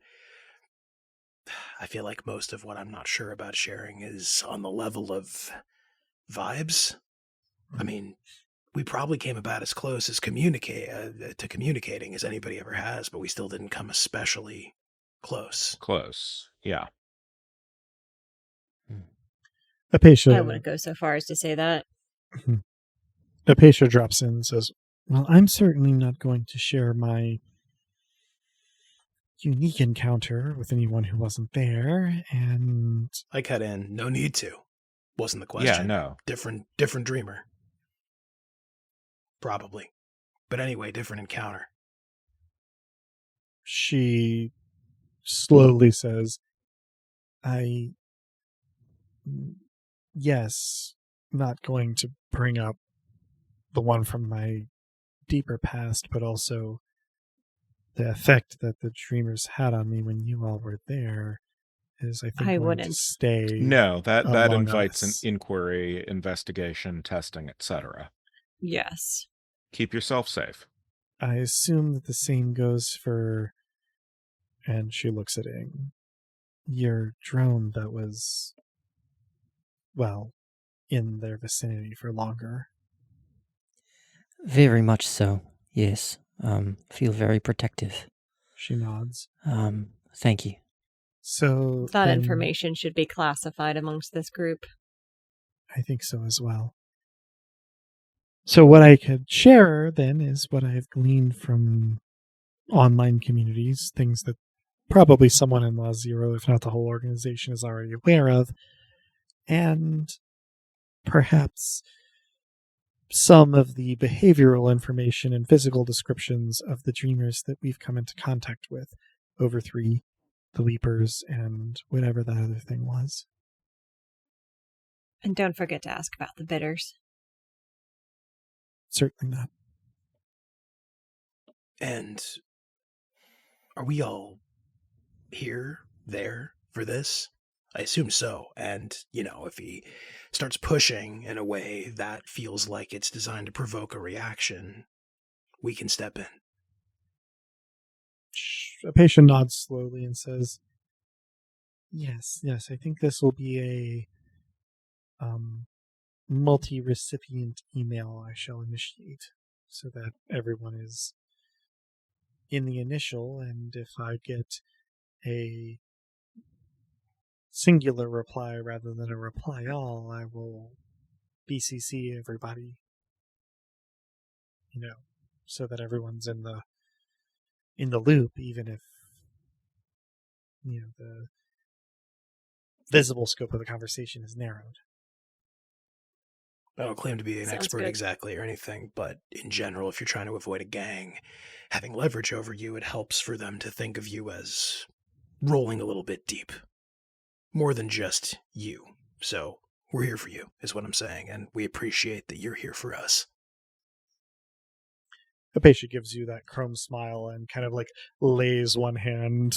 I feel like most of what I'm not sure about sharing is on the level of vibes. I mean, we probably came about as close as communicating as anybody ever has, but we still didn't come especially close. Close, yeah. Apatia, I wouldn't go so far as to say that. Apatia drops in and says, well, I'm certainly not going to share my unique encounter with anyone who wasn't there, and I cut in, no need to. Wasn't the question. Yeah, no. Different dreamer. Probably. But anyway, different encounter. She slowly says, yes, not going to bring up the one from my deeper past, but also the effect that the dreamers had on me when you all were there is, I think, I going wouldn't. to stay. No, that invites us. an inquiry, investigation, testing, etc. Yes. Keep yourself safe. I assume that the same goes for, and she looks at Ing, your drone that was, well, in their vicinity for longer. Very much so, yes. Feel very protective. She nods. Thank you. So that information should be classified amongst this group. I think so as well. So what I could share then is what I've gleaned from online communities, things that probably someone in Law Zero, if not the whole organization, is already aware of, and perhaps some of the behavioral information and physical descriptions of the dreamers that we've come into contact with over 3, the Leapers, and whatever that other thing was. And don't forget to ask about the bidders. Certainly not. And are we all here, there, for this? I assume so. And, if he starts pushing in a way that feels like it's designed to provoke a reaction, we can step in. Apatia nods slowly and says, yes, I think this will be a multi-recipient email I shall initiate so that everyone is in the initial, and if I get a singular reply rather than a reply all, I will BCC everybody, so that everyone's in the loop, even if the visible scope of the conversation is narrowed. I don't claim to be an Sounds expert good. exactly or anything, but in general, if you're trying to avoid a gang having leverage over you, it helps for them to think of you as rolling a little bit deep. More than just you. So we're here for you, is what I'm saying, and we appreciate that you're here for us. Apatia gives you that chrome smile and kind of like lays one hand,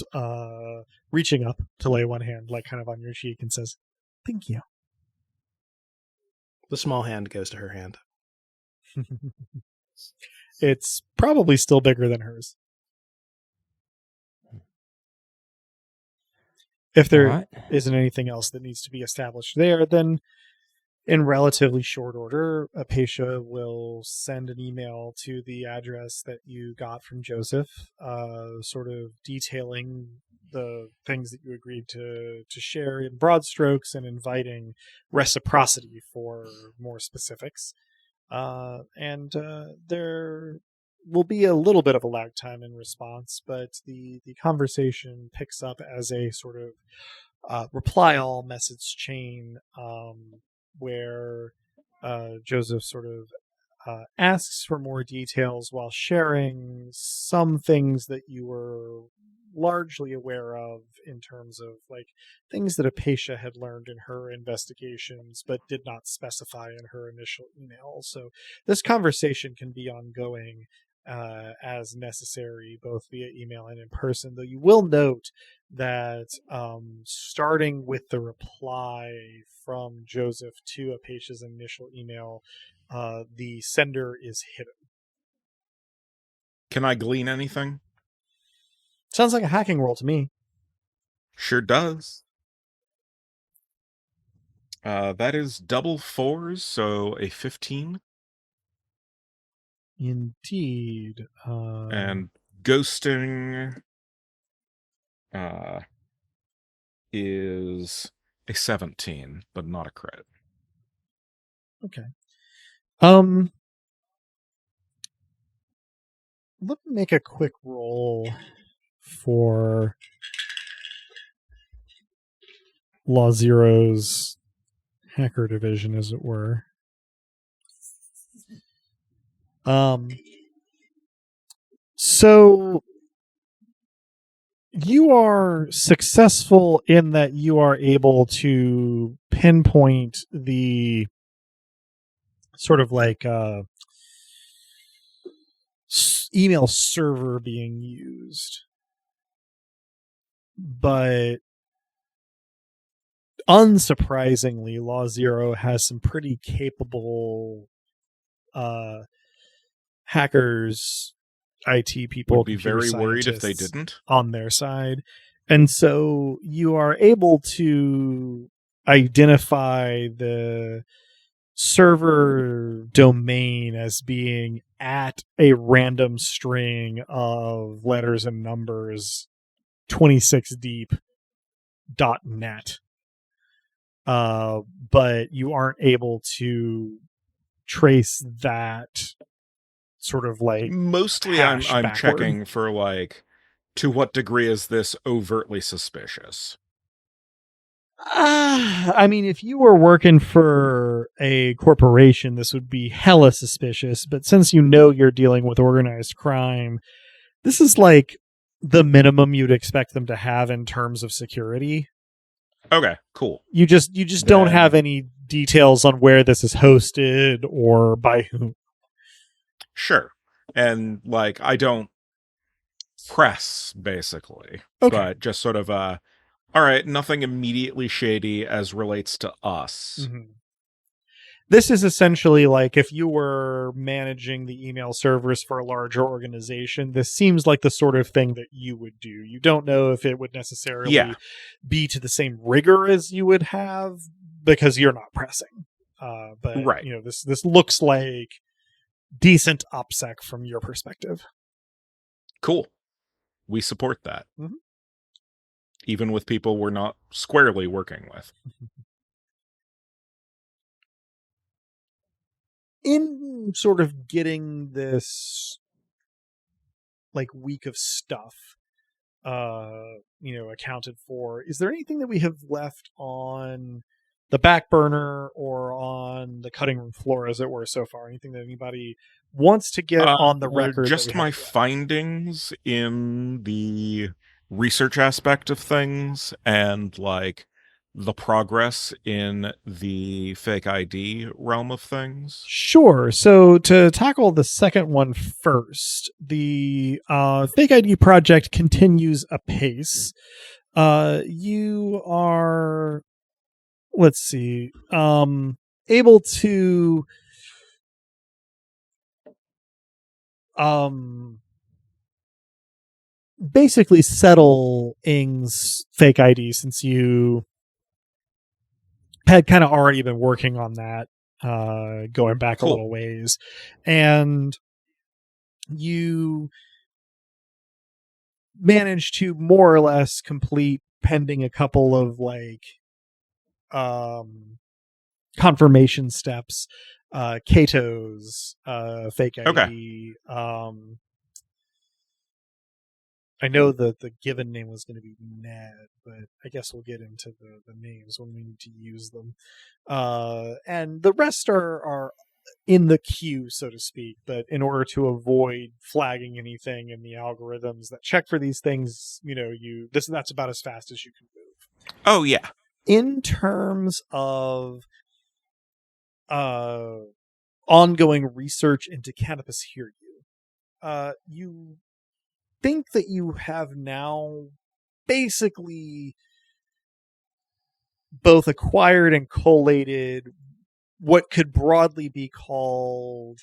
reaching up to lay one hand like kind of on your cheek and says, "Thank you." The small hand goes to her hand. It's probably still bigger than hers. If there isn't anything else that needs to be established there, then in relatively short order, Apatia will send an email to the address that you got from Joseph, sort of detailing the things that you agreed to share in broad strokes and inviting reciprocity for more specifics. And there will be a little bit of a lag time in response, but the conversation picks up as a sort of reply all message chain, where Joseph sort of asks for more details while sharing some things that you were largely aware of in terms of like things that Apatia had learned in her investigations but did not specify in her initial email. So this conversation can be ongoing as necessary, both via email and in person, though you will note that starting with the reply from Joseph to Apatia's initial email, the sender is hidden. Can I glean anything? Sounds like a hacking roll to me. Sure does. That is double 4s, so a 15. Indeed. And ghosting is a 17, but not a crit. Okay. Let me make a quick roll for Law Zero's hacker division, as it were. So you are successful in that you are able to pinpoint the sort of like email server being used, but unsurprisingly, Law Zero has some pretty capable hackers, IT people. Would be very worried if they didn't on their side, and so you are able to identify the server domain as being at a random string of letters and numbers 26 deep .net, but you aren't able to trace that sort of like mostly I'm checking for like to what degree is this overtly suspicious. I mean, if you were working for a corporation, this would be hella suspicious. But since you know you're dealing with organized crime, this is like the minimum you'd expect them to have in terms of security. Okay, cool. You just don't have any details on where this is hosted or by whom. Sure. And like I don't press basically, okay. But just sort of all right, nothing immediately shady as relates to us. Mm-hmm. This is essentially like if you were managing the email servers for a larger organization, this seems like the sort of thing that you would do. You don't know if it would necessarily be to the same rigor as you would have because you're not pressing. But right. You know, this looks like decent OPSEC from your perspective. Cool. We support that. Mm-hmm. Even with people we're not squarely working with. In sort of getting this like week of stuff accounted for, is there anything that we have left on the back burner or on the cutting room floor, as it were, so far? Anything that anybody wants to get on the record? Just my findings in the research aspect of things and like the progress in the fake ID realm of things? Sure. So to tackle the second one first, the fake ID project continues apace. You are, let's see, able to basically settle Ing's fake ID, since you had kind of already been working on that, going back a little ways, and you managed to more or less complete, pending a couple of confirmation steps, Kato's fake ID. I know that the given name was going to be Ned, but I guess we'll get into the names when we need to use them. And the rest are in the queue, so to speak, but in order to avoid flagging anything in the algorithms that check for these things, that's about as fast as you can move. Oh, yeah. In terms of ongoing research into Cannabis Hear You, you think that you have now basically both acquired and collated what could broadly be called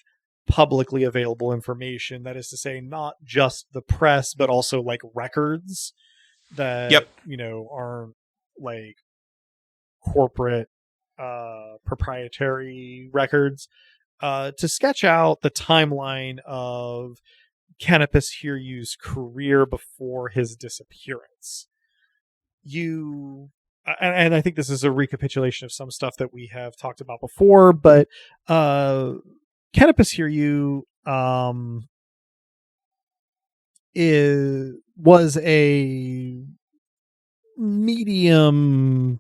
publicly available information. That is to say, not just the press, but also records that aren't corporate proprietary records, to sketch out the timeline of Cannabis Hear You's career before his disappearance. And I think this is a recapitulation of some stuff that we have talked about before, but Cannabis Hear You was a medium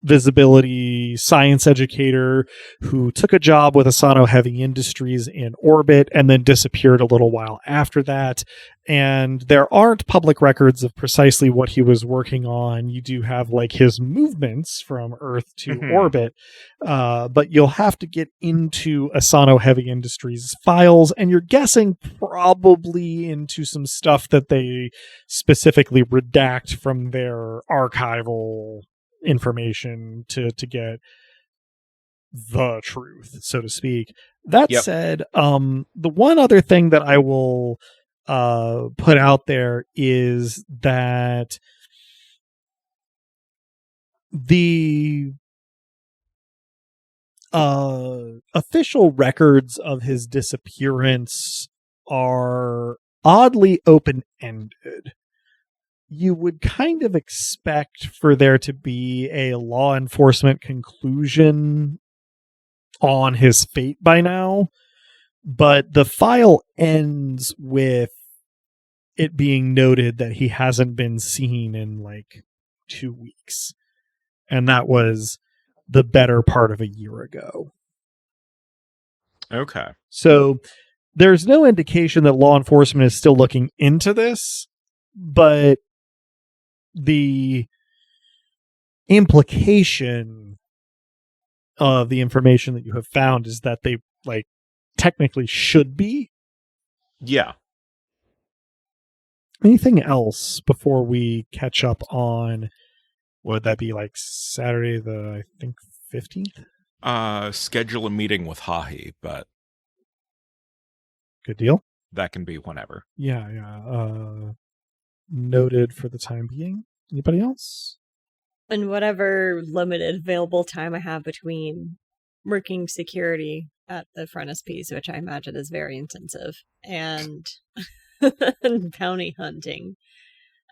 visibility science educator who took a job with Asano Heavy Industries in orbit and then disappeared a little while after that. And there aren't public records of precisely what he was working on. You do have his movements from Earth to orbit, but you'll have to get into Asano Heavy Industries files, and you're guessing probably into some stuff that they specifically redact from their archival information to get the truth, so to speak. That said, the one other thing that I will put out there is that the official records of his disappearance are oddly open-ended. You would kind of expect for there to be a law enforcement conclusion on his fate by now, but the file ends with it being noted that he hasn't been seen in 2 weeks. And that was the better part of a year ago. Okay. So there's no indication that law enforcement is still looking into this, but the implication of the information that you have found is that they technically should be. Yeah. Anything else before we catch up on, would that be Saturday the, I think, 15th? Schedule a meeting with Hahi, but good deal. That can be whenever. Yeah. Noted for the time being. Anybody else? And whatever limited available time I have between working security at the Frontispiece, which I imagine is very intensive, and bounty hunting,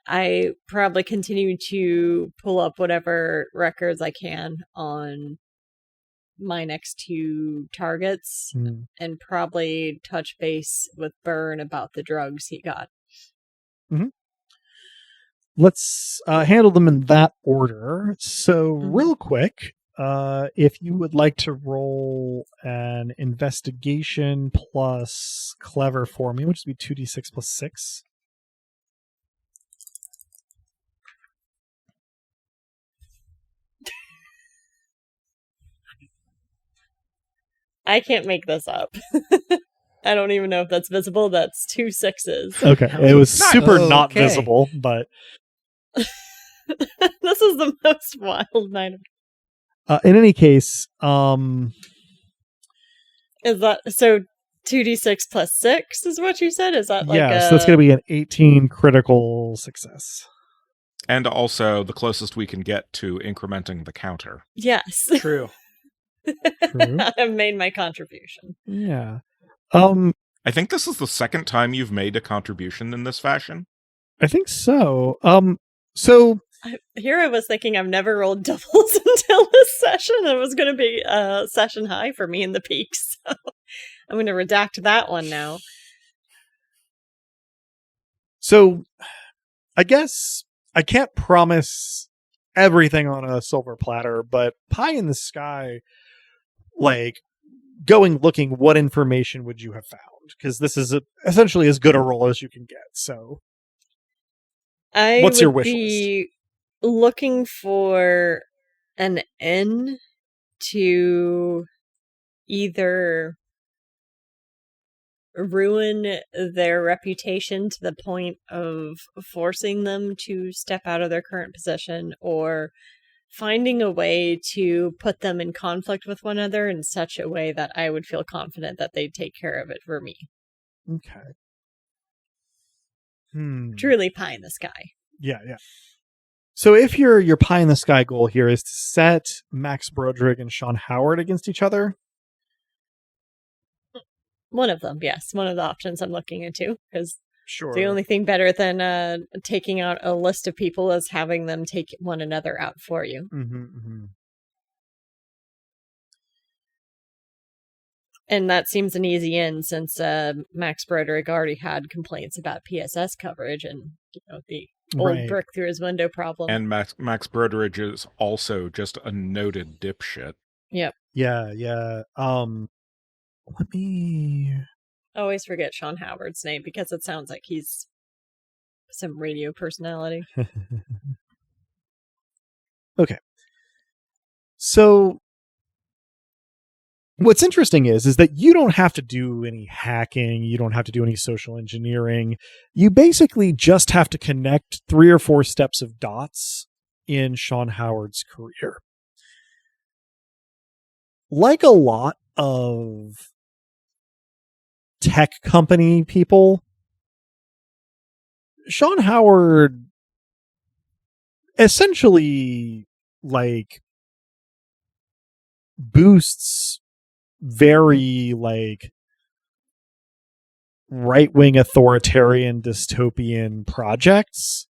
I probably continue to pull up whatever records I can on my next 2 targets, and probably touch base with Byrne about the drugs he got. Mm-hmm. Let's handle them in that order. So real quick, if you would like to roll an investigation plus clever for me, which would be 2d6 plus 6. I can't make this up. I don't even know if that's visible. That's 2 6s. Okay, it was super not Okay. visible, but This is the most wild night. in any case, Is that so? 2d6 plus 6 is what you said? Is that like so that's going to be an 18 critical success. And also the closest we can get to incrementing the counter. Yes. True. I've made my contribution. Yeah. I think this is the second time you've made a contribution in this fashion. I think so. So Here I was thinking I've never rolled doubles until this session. It was going to be a session high for me in the peaks. So I'm going to redact that one now. So I guess I can't promise everything on a silver platter, but pie in the sky, like going looking, what information would you have found? Because this is essentially as good a roll as you can get. So what's your wish list? Looking for an N to either ruin their reputation to the point of forcing them to step out of their current position, or finding a way to put them in conflict with one another in such a way that I would feel confident that they'd take care of it for me. Okay. Truly pie in the sky. Yeah. So if your pie in the sky goal here is to set Max Broderick and Sean Howard against each other? One of them, yes. One of the options I'm looking into, because sure. The only thing better than taking out a list of people is having them take one another out for you. And that seems an easy in, since Max Broderick already had complaints about PSS coverage and the old brick through his window problem. And Max Broderick is also just a noted dipshit. Yep. Yeah. Let me always forget Sean Howard's name because it sounds like he's some radio personality. Okay. So what's interesting is that you don't have to do any hacking. You don't have to do any social engineering. You basically just have to connect 3 or 4 steps of dots in Sean Howard's career. Like a lot of tech company people, Sean Howard essentially like boosts very like right-wing authoritarian dystopian projects,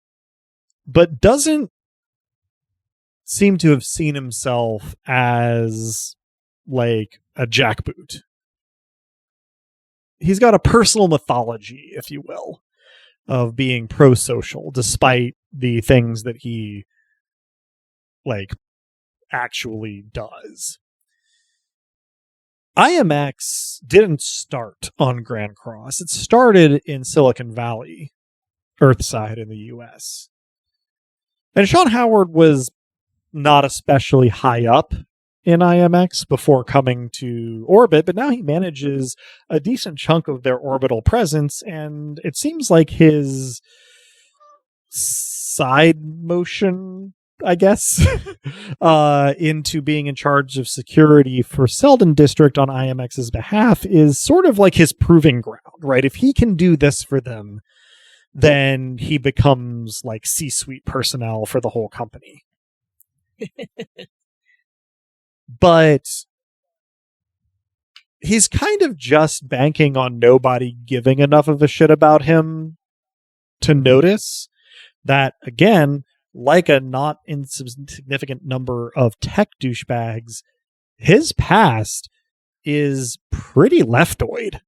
but doesn't seem to have seen himself as like a jackboot. He's got a personal mythology, if you will, of being pro-social, despite the things that he like actually does. IMX didn't start on Grand Cross. It started in Silicon Valley, Earthside in the US. And Sean Howard was not especially high up in IMX before coming to orbit, but now he manages a decent chunk of their orbital presence, and it seems like his side motion, I guess, into being in charge of security for Selden District on IMX's behalf is sort of like his proving ground, right? If he can do this for them, then he becomes like C-suite personnel for the whole company. But he's kind of just banking on nobody giving enough of a shit about him to notice that, again, like a not insignificant number of tech douchebags, his past is pretty leftoid.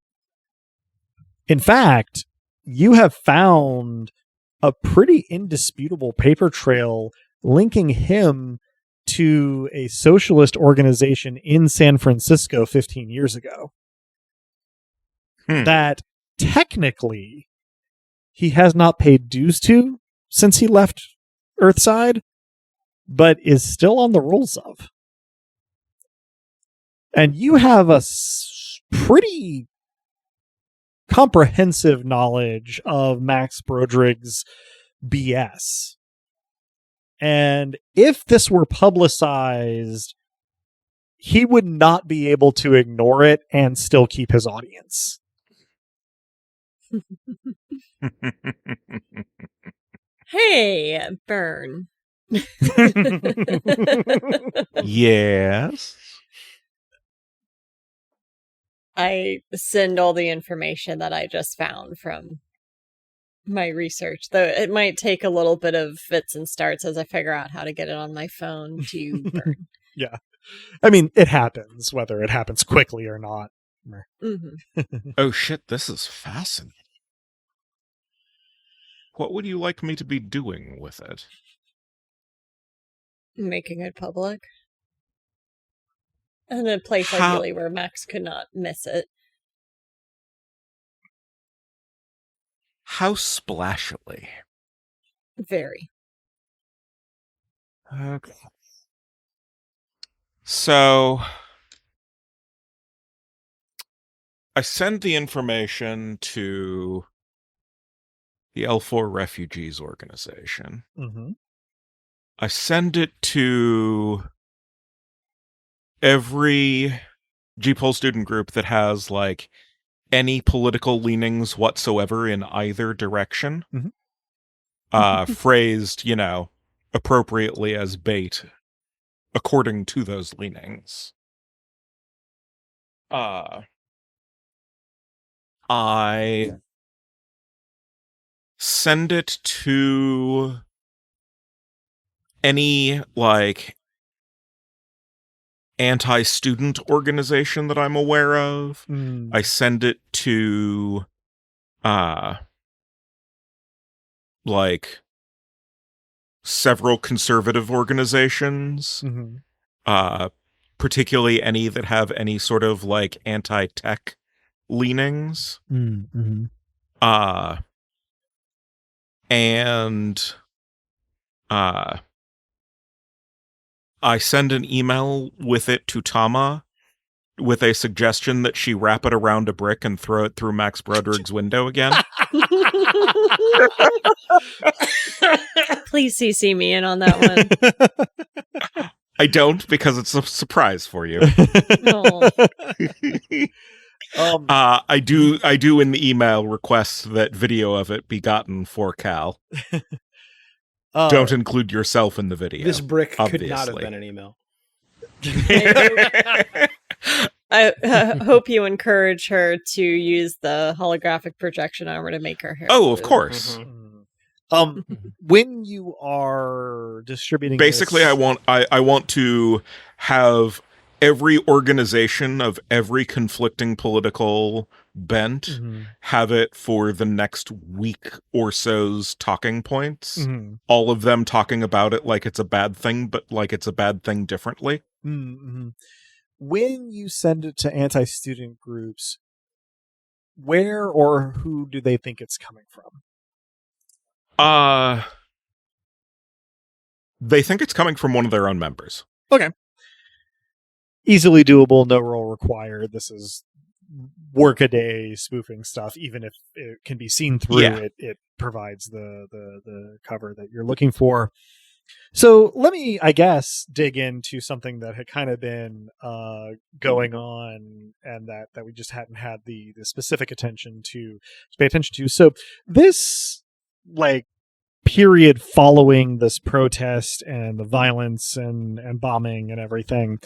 In fact, you have found a pretty indisputable paper trail linking him to a socialist organization in San Francisco 15 years ago. That technically he has not paid dues to since he left Earthside, but is still on the rolls of. And you have a pretty comprehensive knowledge of Max Broderick's BS. And if this were publicized, he would not be able to ignore it and still keep his audience. Hey, Burn. Yes. I send all the information that I just found from my research, though it might take a little bit of fits and starts as I figure out how to get it on my phone to Burn. Yeah. I mean, it happens, whether it happens quickly or not. Mm-hmm. Oh shit, this is fascinating. What would you like me to be doing with it? Making it public. And a place ideally where Max could not miss it. How splashily? Very. Okay. So I send the information to the L4 Refugees Organization. Mm-hmm. I send it to every G-Pol student group that has, like, any political leanings whatsoever in either direction. Mm-hmm. Phrased, appropriately as bait, according to those leanings. I send it to any, like, anti-student organization that I'm aware of. I send it to, like, several conservative organizations, particularly any that have any sort of, like, anti-tech leanings. Mm-hmm. And I send an email with it to Tama with a suggestion that she wrap it around a brick and throw it through Max Broderick's window again. Please CC me in on that one. I don't, because it's a surprise for you. I do in the email request that video of it be gotten for Cal. Don't include yourself in the video. This brick obviously. Could not have been an email. I hope you encourage her to use the holographic projection armor to make her hair. Oh, of course. When you are distributing, basically, this... I want to have every organization of every conflicting political bent have it for the next week or so's talking points. All of them talking about it like it's a bad thing, but like it's a bad thing differently. When you send it to anti-student groups, where or who do they think it's coming from? They think it's coming from one of their own members. Okay. Easily doable, no role required. This is workaday spoofing stuff. Even if it can be seen through, it provides the cover that you're looking for. So let me, I guess, dig into something that had kind of been going on and that we just hadn't had the specific attention to pay attention to. So this, like, period following this protest and the violence and bombing and everything,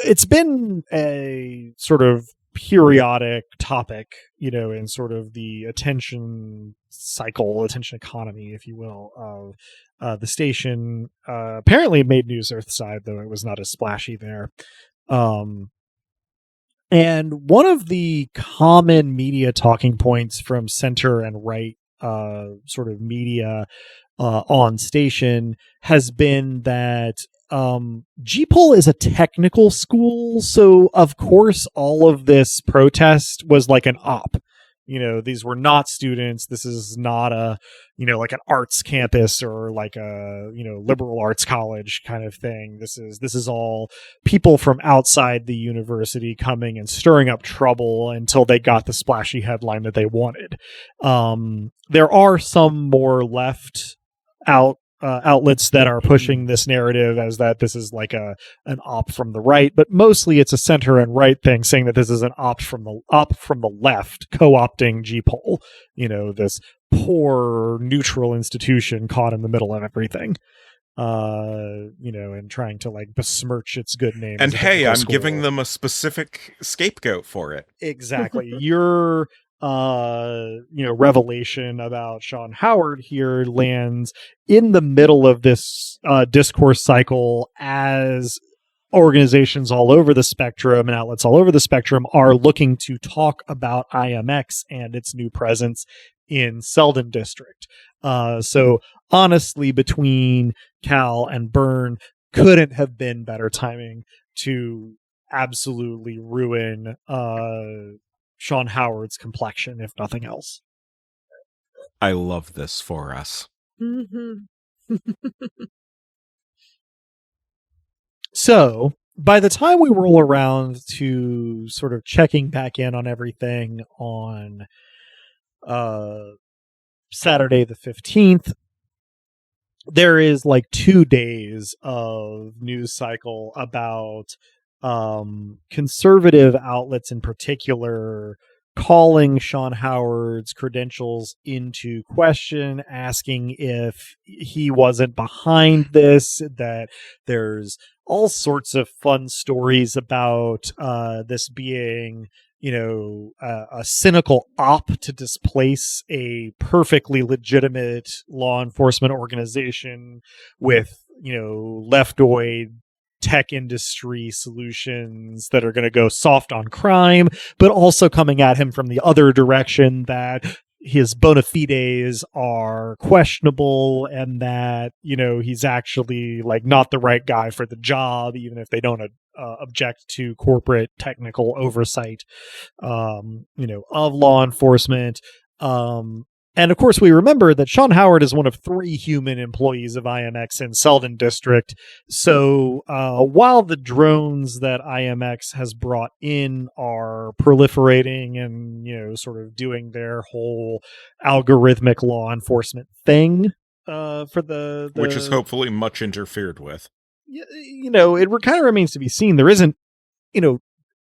it's been a sort of periodic topic, in sort of the attention economy, if you will, of the station. Apparently it made news Earthside, though it was not as splashy there. And one of the common media talking points from center and right sort of media on station has been that G-Pol is a technical school, so of course all of this protest was like an op. these were not students. This is not a, like an arts campus or like a, liberal arts college kind of thing. This is all people from outside the university coming and stirring up trouble until they got the splashy headline that they wanted. There are some more left outlets that are pushing this narrative as that this is like an op from the right, but mostly it's a center and right thing saying that this is an op from the left co-opting G-Pol, this poor neutral institution caught in the middle of everything, and trying to like besmirch its good name. And hey, I'm giving them a specific scapegoat for it. Exactly. Your revelation about Sean Howard here lands in the middle of this discourse cycle as organizations all over the spectrum and outlets all over the spectrum are looking to talk about IMX and its new presence in Selden District. So honestly, between Cal and Byrne, couldn't have been better timing to absolutely ruin Sean Howard's complexion, if nothing else. I love this for us. Mm-hmm. So, by the time we roll around to sort of checking back in on everything on Saturday the 15th, there is like 2 days of news cycle about conservative outlets in particular calling Sean Howard's credentials into question, asking if he wasn't behind this, that there's all sorts of fun stories about this being, a cynical op to displace a perfectly legitimate law enforcement organization with, leftoid tech industry solutions that are going to go soft on crime, but also coming at him from the other direction that his bona fides are questionable and that, he's actually like not the right guy for the job, even if they don't object to corporate technical oversight, of law enforcement. And of course, we remember that Sean Howard is one of 3 human employees of IMX in Selden District. So while the drones that IMX has brought in are proliferating and, sort of doing their whole algorithmic law enforcement thing for the which is hopefully much interfered with. It kind of remains to be seen. There isn't,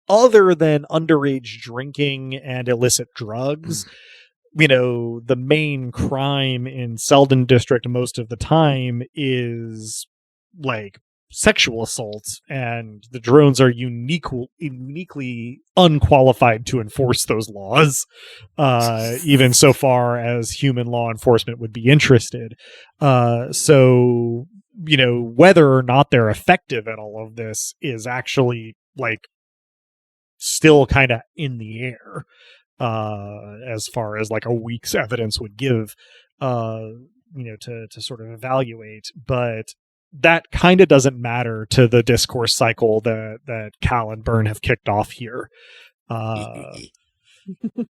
other than underage drinking and illicit drugs, the main crime in Selden District most of the time is like sexual assault, and the drones are uniquely unqualified to enforce those laws, even so far as human law enforcement would be interested. So, whether or not they're effective at all of this is actually like still kind of in the air. As far as like a week's evidence would give, to sort of evaluate, but that kind of doesn't matter to the discourse cycle that Cal and Byrne have kicked off here.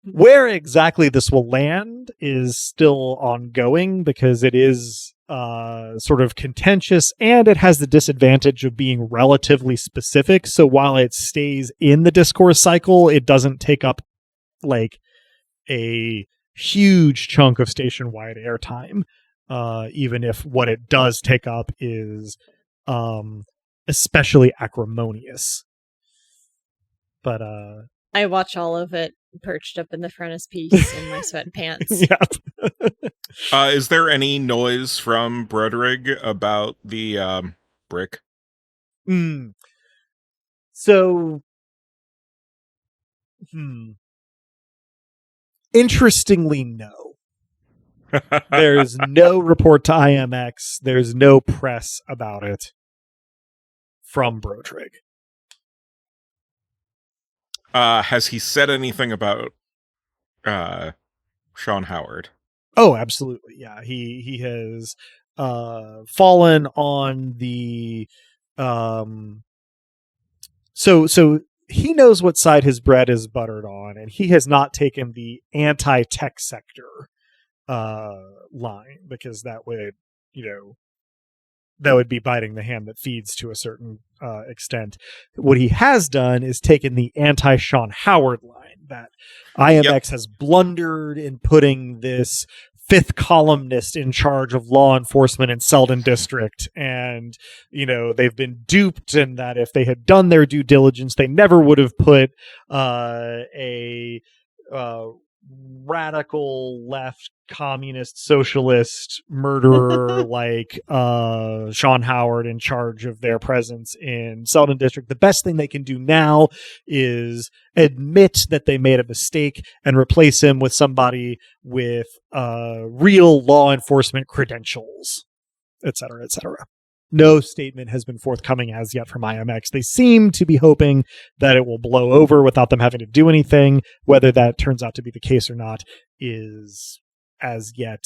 Where exactly this will land is still ongoing because it is sort of contentious and it has the disadvantage of being relatively specific. So while it stays in the discourse cycle, it doesn't take up like a huge chunk of station-wide airtime, even if what it does take up is especially acrimonious. But I watch all of it perched up in the frontispiece in my sweatpants. Yeah. Is there any noise from Broderick about the brick? So, interestingly, no. There's no report to IMX. There's no press about it from Broderick. Has he said anything about Sean Howard? Oh, absolutely. Yeah, he has fallen on the so he knows what side his bread is buttered on, and he has not taken the anti-tech sector line, because that would, that would be biting the hand that feeds to a certain extent. What he has done is taken the anti-Sean Howard line, that IMX has blundered in putting this fifth columnist in charge of law enforcement in Selden District, and they've been duped, and that if they had done their due diligence, they never would have put a radical left communist socialist murderer like Sean Howard in charge of their presence in Selden District. The best thing they can do now is admit that they made a mistake and replace him with somebody with real law enforcement credentials, etc., etc. No statement has been forthcoming as yet from IMX. They seem to be hoping that it will blow over without them having to do anything. Whether that turns out to be the case or not is as yet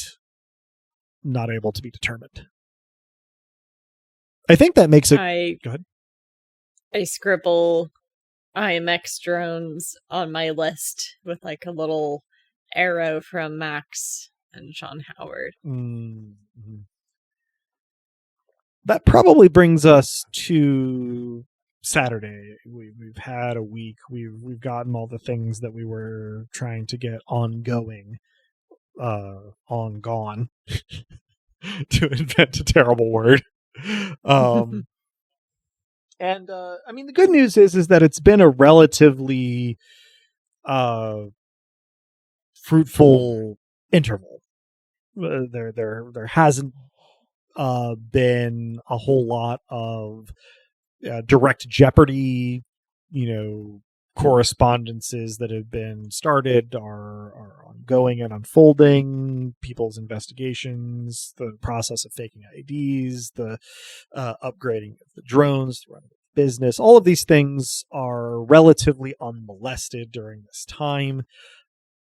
not able to be determined. I think that makes it... Go ahead. I scribble IMX drones on my list with like a little arrow from Max and Sean Howard. Mm-hmm. That probably brings us to Saturday. We've had a week. We've gotten all the things that we were trying to get ongoing, gone, to invent a terrible word. And I mean, the good news is that it's been a relatively fruitful interval. There hasn't been a whole lot of direct jeopardy, correspondences that have been started are ongoing and unfolding, people's investigations, the process of faking IDs, the upgrading of the drones, the running of the business. All of these things are relatively unmolested during this time,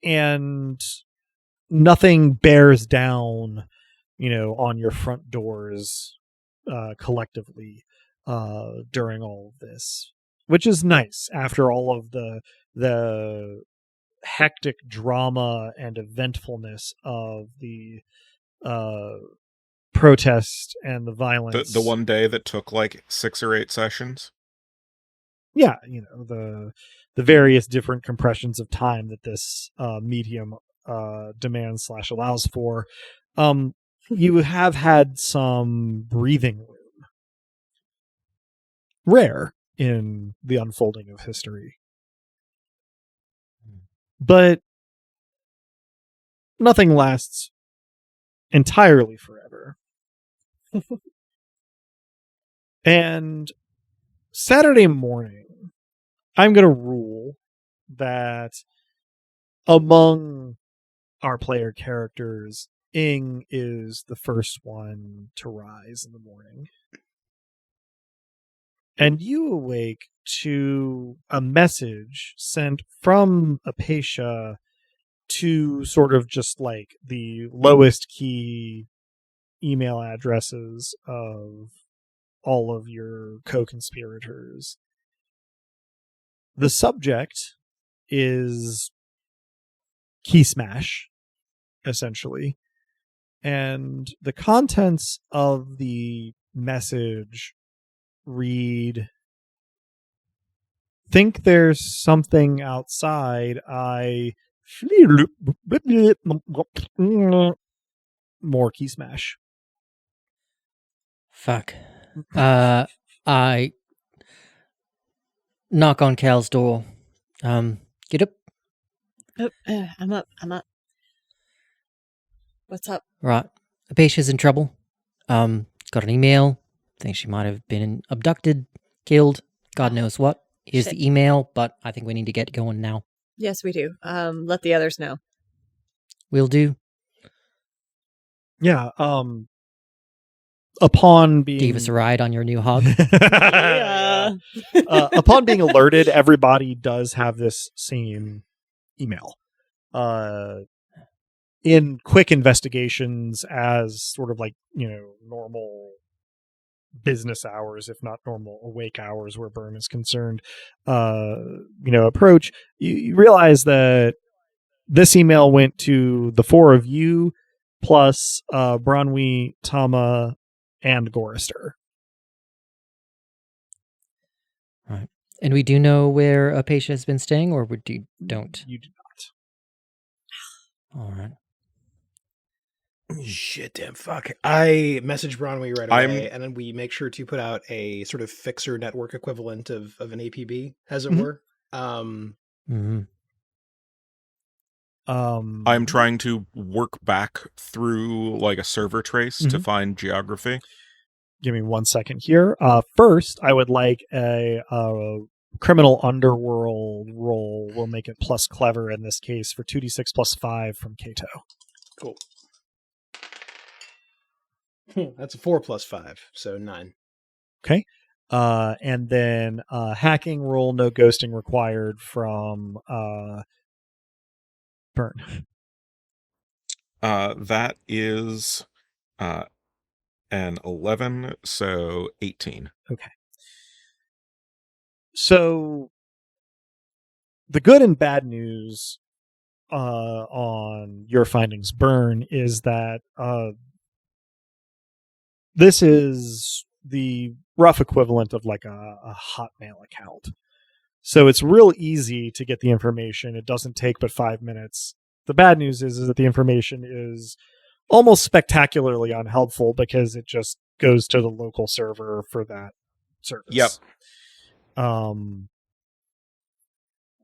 and nothing bears down on your front doors collectively during all of this, which is nice after all of the hectic drama and eventfulness of the protest and the violence. The one day that took like 6 or 8 sessions. Yeah, the various different compressions of time that this medium demands / allows for. You have had some breathing room. Rare in the unfolding of history. But nothing lasts entirely forever. And Saturday morning, I'm going to rule that among our player characters, Ing is the first one to rise in the morning. And you awake to a message sent from Apatia to sort of just like the lowest key email addresses of all of your co-conspirators. The subject is Key Smash, essentially. And the contents of the message read, think there's something outside. More Key Smash. Fuck. I knock on Cal's door. Get up. Oh, I'm up. What's up? Right. Apatia's in trouble. Got an email. Think she might have been abducted, killed, God knows what. Here's the email, but I think we need to get going now. Yes, we do. Let the others know. Will do. Yeah, upon being... Give us a ride on your new hog. Yeah. Upon being alerted, everybody does have this same email. In quick investigations, as sort of like, normal business hours, if not normal awake hours where Byrne is concerned, approach, you realize that this email went to the four of you plus Bronwy, Tama, and Gorister. Right. And we do know where Apatia has been staying, or don't? You do not. All right. Shit, damn, fuck. I message Bronwy right away, and then we make sure to put out a sort of fixer network equivalent of an APB, as it were. Mm-hmm. I'm trying to work back through like a server trace to find geography. Give me 1 second here. First, I would like a criminal underworld roll. We'll make it plus clever in this case for 2d6 plus 5 from Cato. Cool. That's a 4 plus 5, so 9. Okay. And then hacking roll, no ghosting required from Byrne. That is an 11, so 18. Okay. So the good and bad news on your findings, Byrne, is that this is the rough equivalent of like a Hotmail account. So it's real easy to get the information. It doesn't take but 5 minutes. The bad news is that the information is almost spectacularly unhelpful because it just goes to the local server for that service. Yep.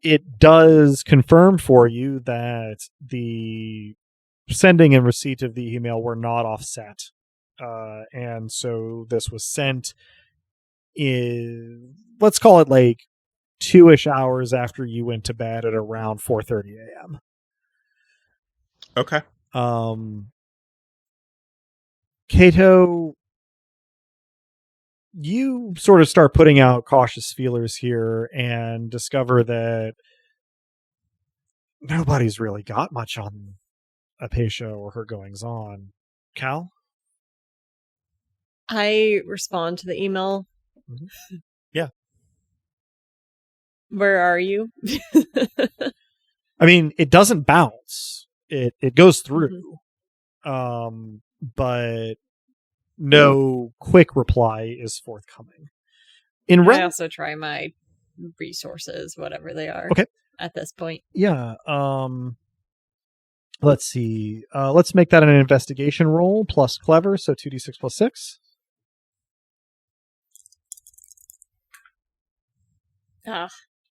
It does confirm for you that the sending and receipt of the email were not offset. And so this was sent in, let's call it like 2-ish hours after you went to bed at around 4:30 a.m. Okay. Cato, you sort of start putting out cautious feelers here and discover that nobody's really got much on Apatia or her goings on. Cal? I respond to the email. Mm-hmm. Yeah. Where are you? I mean, it doesn't bounce. It goes through. But no quick reply is forthcoming. I also try my resources, whatever they are. Okay. At this point. Yeah. Let's see. Let's make that an investigation roll plus clever, so 2d6 plus 6.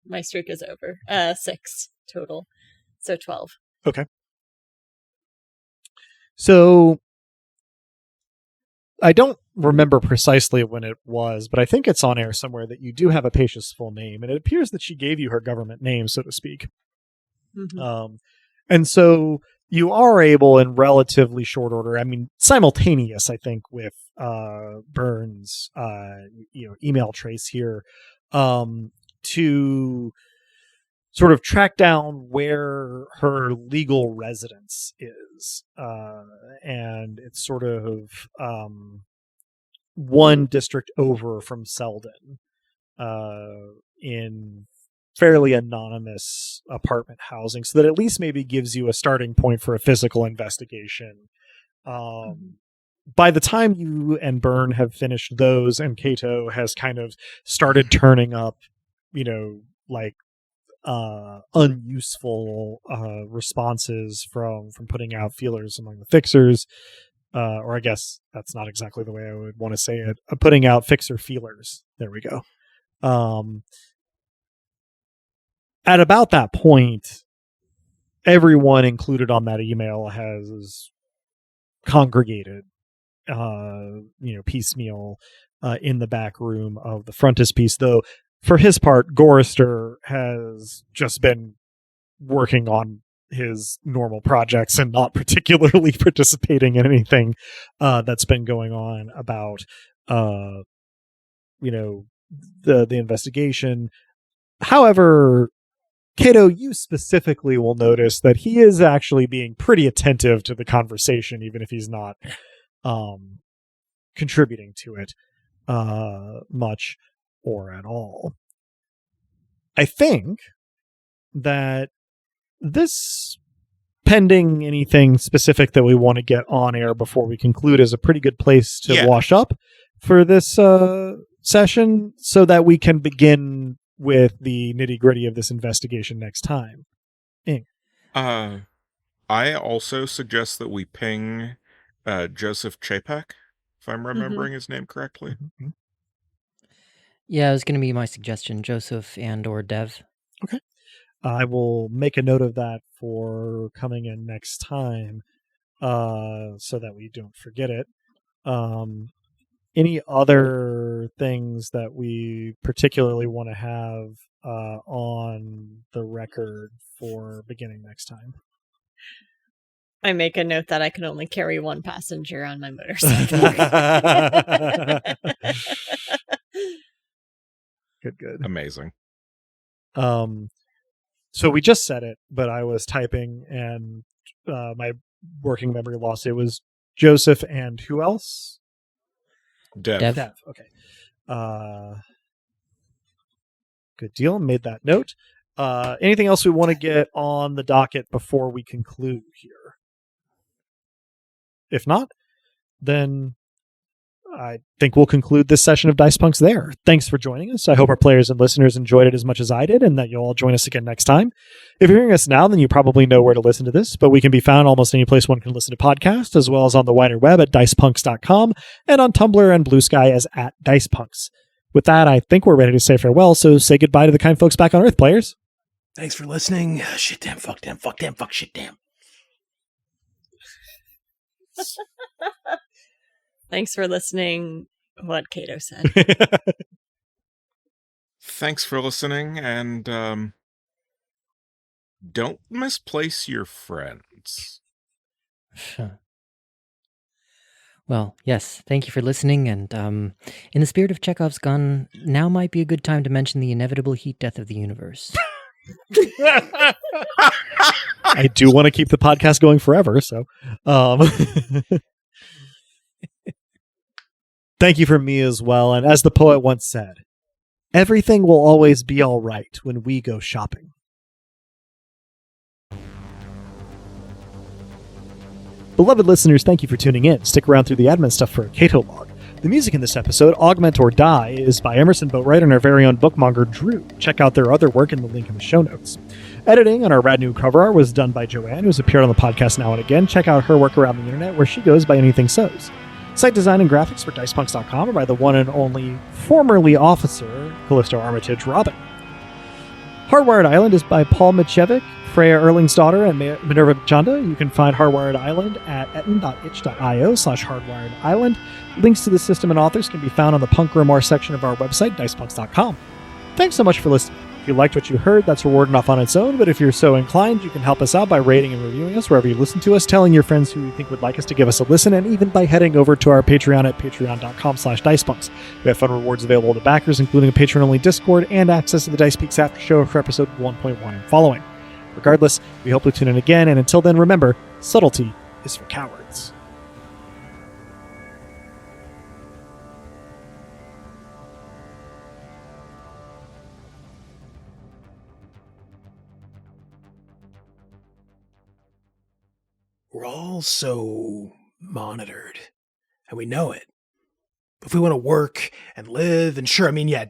My streak is over. 6 total. So 12. Okay. So I don't remember precisely when it was, but I think it's on air somewhere that you do have Apatia's full name, and it appears that she gave you her government name, so to speak. Mm-hmm. And so you are able in relatively short order, I mean, simultaneous, I think, with Byrne's email trace here, to sort of track down where her legal residence is. And it's sort of one district over from Selden, in fairly anonymous apartment housing, so that at least maybe gives you a starting point for a physical investigation. By the time you and Byrne have finished those, and Cato has kind of started turning up, unuseful responses from putting out feelers among the fixers, or I guess that's not exactly the way I would want to say it. Putting out fixer feelers. There we go. At about that point, everyone included on that email has congregated, piecemeal, in the back room of the frontispiece, though for his part, Gorister has just been working on his normal projects and not particularly participating in anything that's been going on about the investigation. However, Cato, you specifically will notice that he is actually being pretty attentive to the conversation, even if he's not contributing to it. much or at all. I think that this, pending anything specific that we want to get on air before we conclude, is a pretty good place to wash up for this session so that we can begin with the nitty-gritty of this investigation next time. Ing. I also suggest that we ping Joseph Chapek, if I'm remembering his name correctly. Mm-hmm. Yeah, it was going to be my suggestion, Joseph and or Dev. Okay. I will make a note of that for coming in next time so that we don't forget it. Any other things that we particularly want to have on the record for beginning next time? I make a note that I can only carry one passenger on my motorcycle. Good. Amazing. So we just said it, but I was typing and my working memory lost. It was Joseph and who else? Dev. Okay. Good deal. Made that note. Anything else we want to get on the docket before we conclude here? If not, then I think we'll conclude this session of Dice Punks there. Thanks for joining us. I hope our players and listeners enjoyed it as much as I did, and that you'll all join us again next time. If you're hearing us now, then you probably know where to listen to this, but we can be found almost any place one can listen to podcasts, as well as on the wider web at dicepunks.com, and on Tumblr and Blue Sky as @dicepunks. With that, I think we're ready to say farewell, so say goodbye to the kind folks back on Earth, players. Thanks for listening. Shit, damn, fuck, shit, damn. Thanks for listening, what Cato said. Thanks for listening, and don't misplace your friends. Well, yes, thank you for listening, and in the spirit of Chekhov's gun, now might be a good time to mention the inevitable heat death of the universe. I do want to keep the podcast going forever, so thank you from me as well. And as the poet once said, everything will always be all right when we go shopping. Beloved listeners, thank you for tuning in. Stick around through the admin stuff for a Cato log. The music in this episode, Augment or Die, is by Emerson, Boatwright, and our very own bookmonger, Drew. Check out their other work in the link in the show notes. Editing on our rad new cover art was done by Joanne, who's appeared on the podcast now and again. Check out her work around the internet, where she goes by Anything Sows. Site design and graphics for DicePunks.com are by the one and only formerly officer, Callisto Armitage Robin. Hardwired Island is by Paul Michevic, Freya Erlingsdottir, and Minerva Chanda. You can find Hardwired Island at etten.itch.io/hardwirerisland. Links to the system and authors can be found on the Punk Grimoire section of our website, dicepunks.com. Thanks so much for listening. If you liked what you heard, that's reward enough on its own, but if you're so inclined, you can help us out by rating and reviewing us wherever you listen to us, telling your friends who you think would like us to give us a listen, and even by heading over to our Patreon at patreon.com/dicepunks. We have fun rewards available to backers, including a patron-only Discord and access to the Dice Peaks After Show for episode 1.1 and following. Regardless, we hope you'll tune in again, and until then, remember, subtlety is for cowards. We're all so monitored, and we know it. If we want to work and live and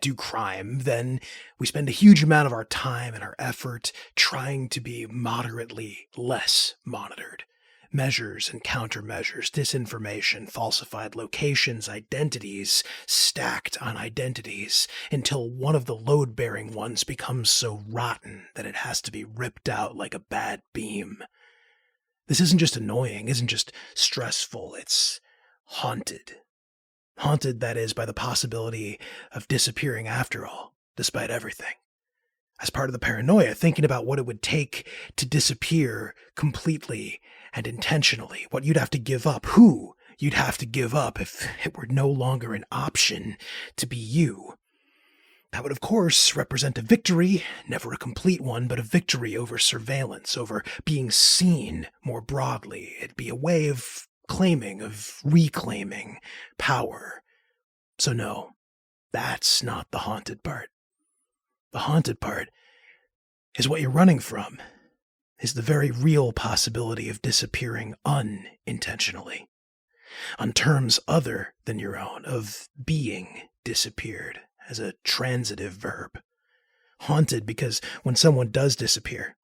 do crime, then we spend a huge amount of our time and our effort trying to be moderately less monitored. Measures and countermeasures, disinformation, falsified locations, identities, stacked on identities, until one of the load-bearing ones becomes so rotten that it has to be ripped out like a bad beam. This isn't just annoying, isn't just stressful, it's haunted. Haunted, that is, by the possibility of disappearing after all, despite everything. As part of the paranoia, thinking about what it would take to disappear completely and intentionally, what you'd have to give up, who you'd have to give up if it were no longer an option to be you. That would, of course, represent a victory, never a complete one, but a victory over surveillance, over being seen more broadly. It'd be a way of reclaiming power. So no, that's not the haunted part. The haunted part is what you're running from, is the very real possibility of disappearing unintentionally, on terms other than your own, of being disappeared as a transitive verb. Haunted because when someone does disappear,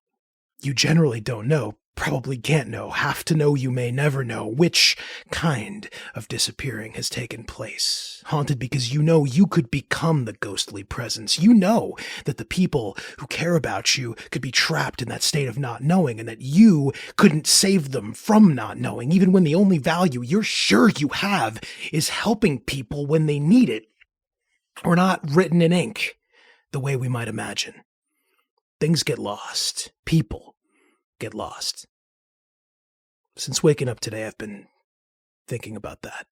you generally don't know, probably can't know, have to know you may never know which kind of disappearing has taken place. Haunted because you know you could become the ghostly presence. You know that the people who care about you could be trapped in that state of not knowing, and that you couldn't save them from not knowing, even when the only value you're sure you have is helping people when they need it, or not written in ink the way we might imagine. Things get lost. People get lost. Since waking up today, I've been thinking about that.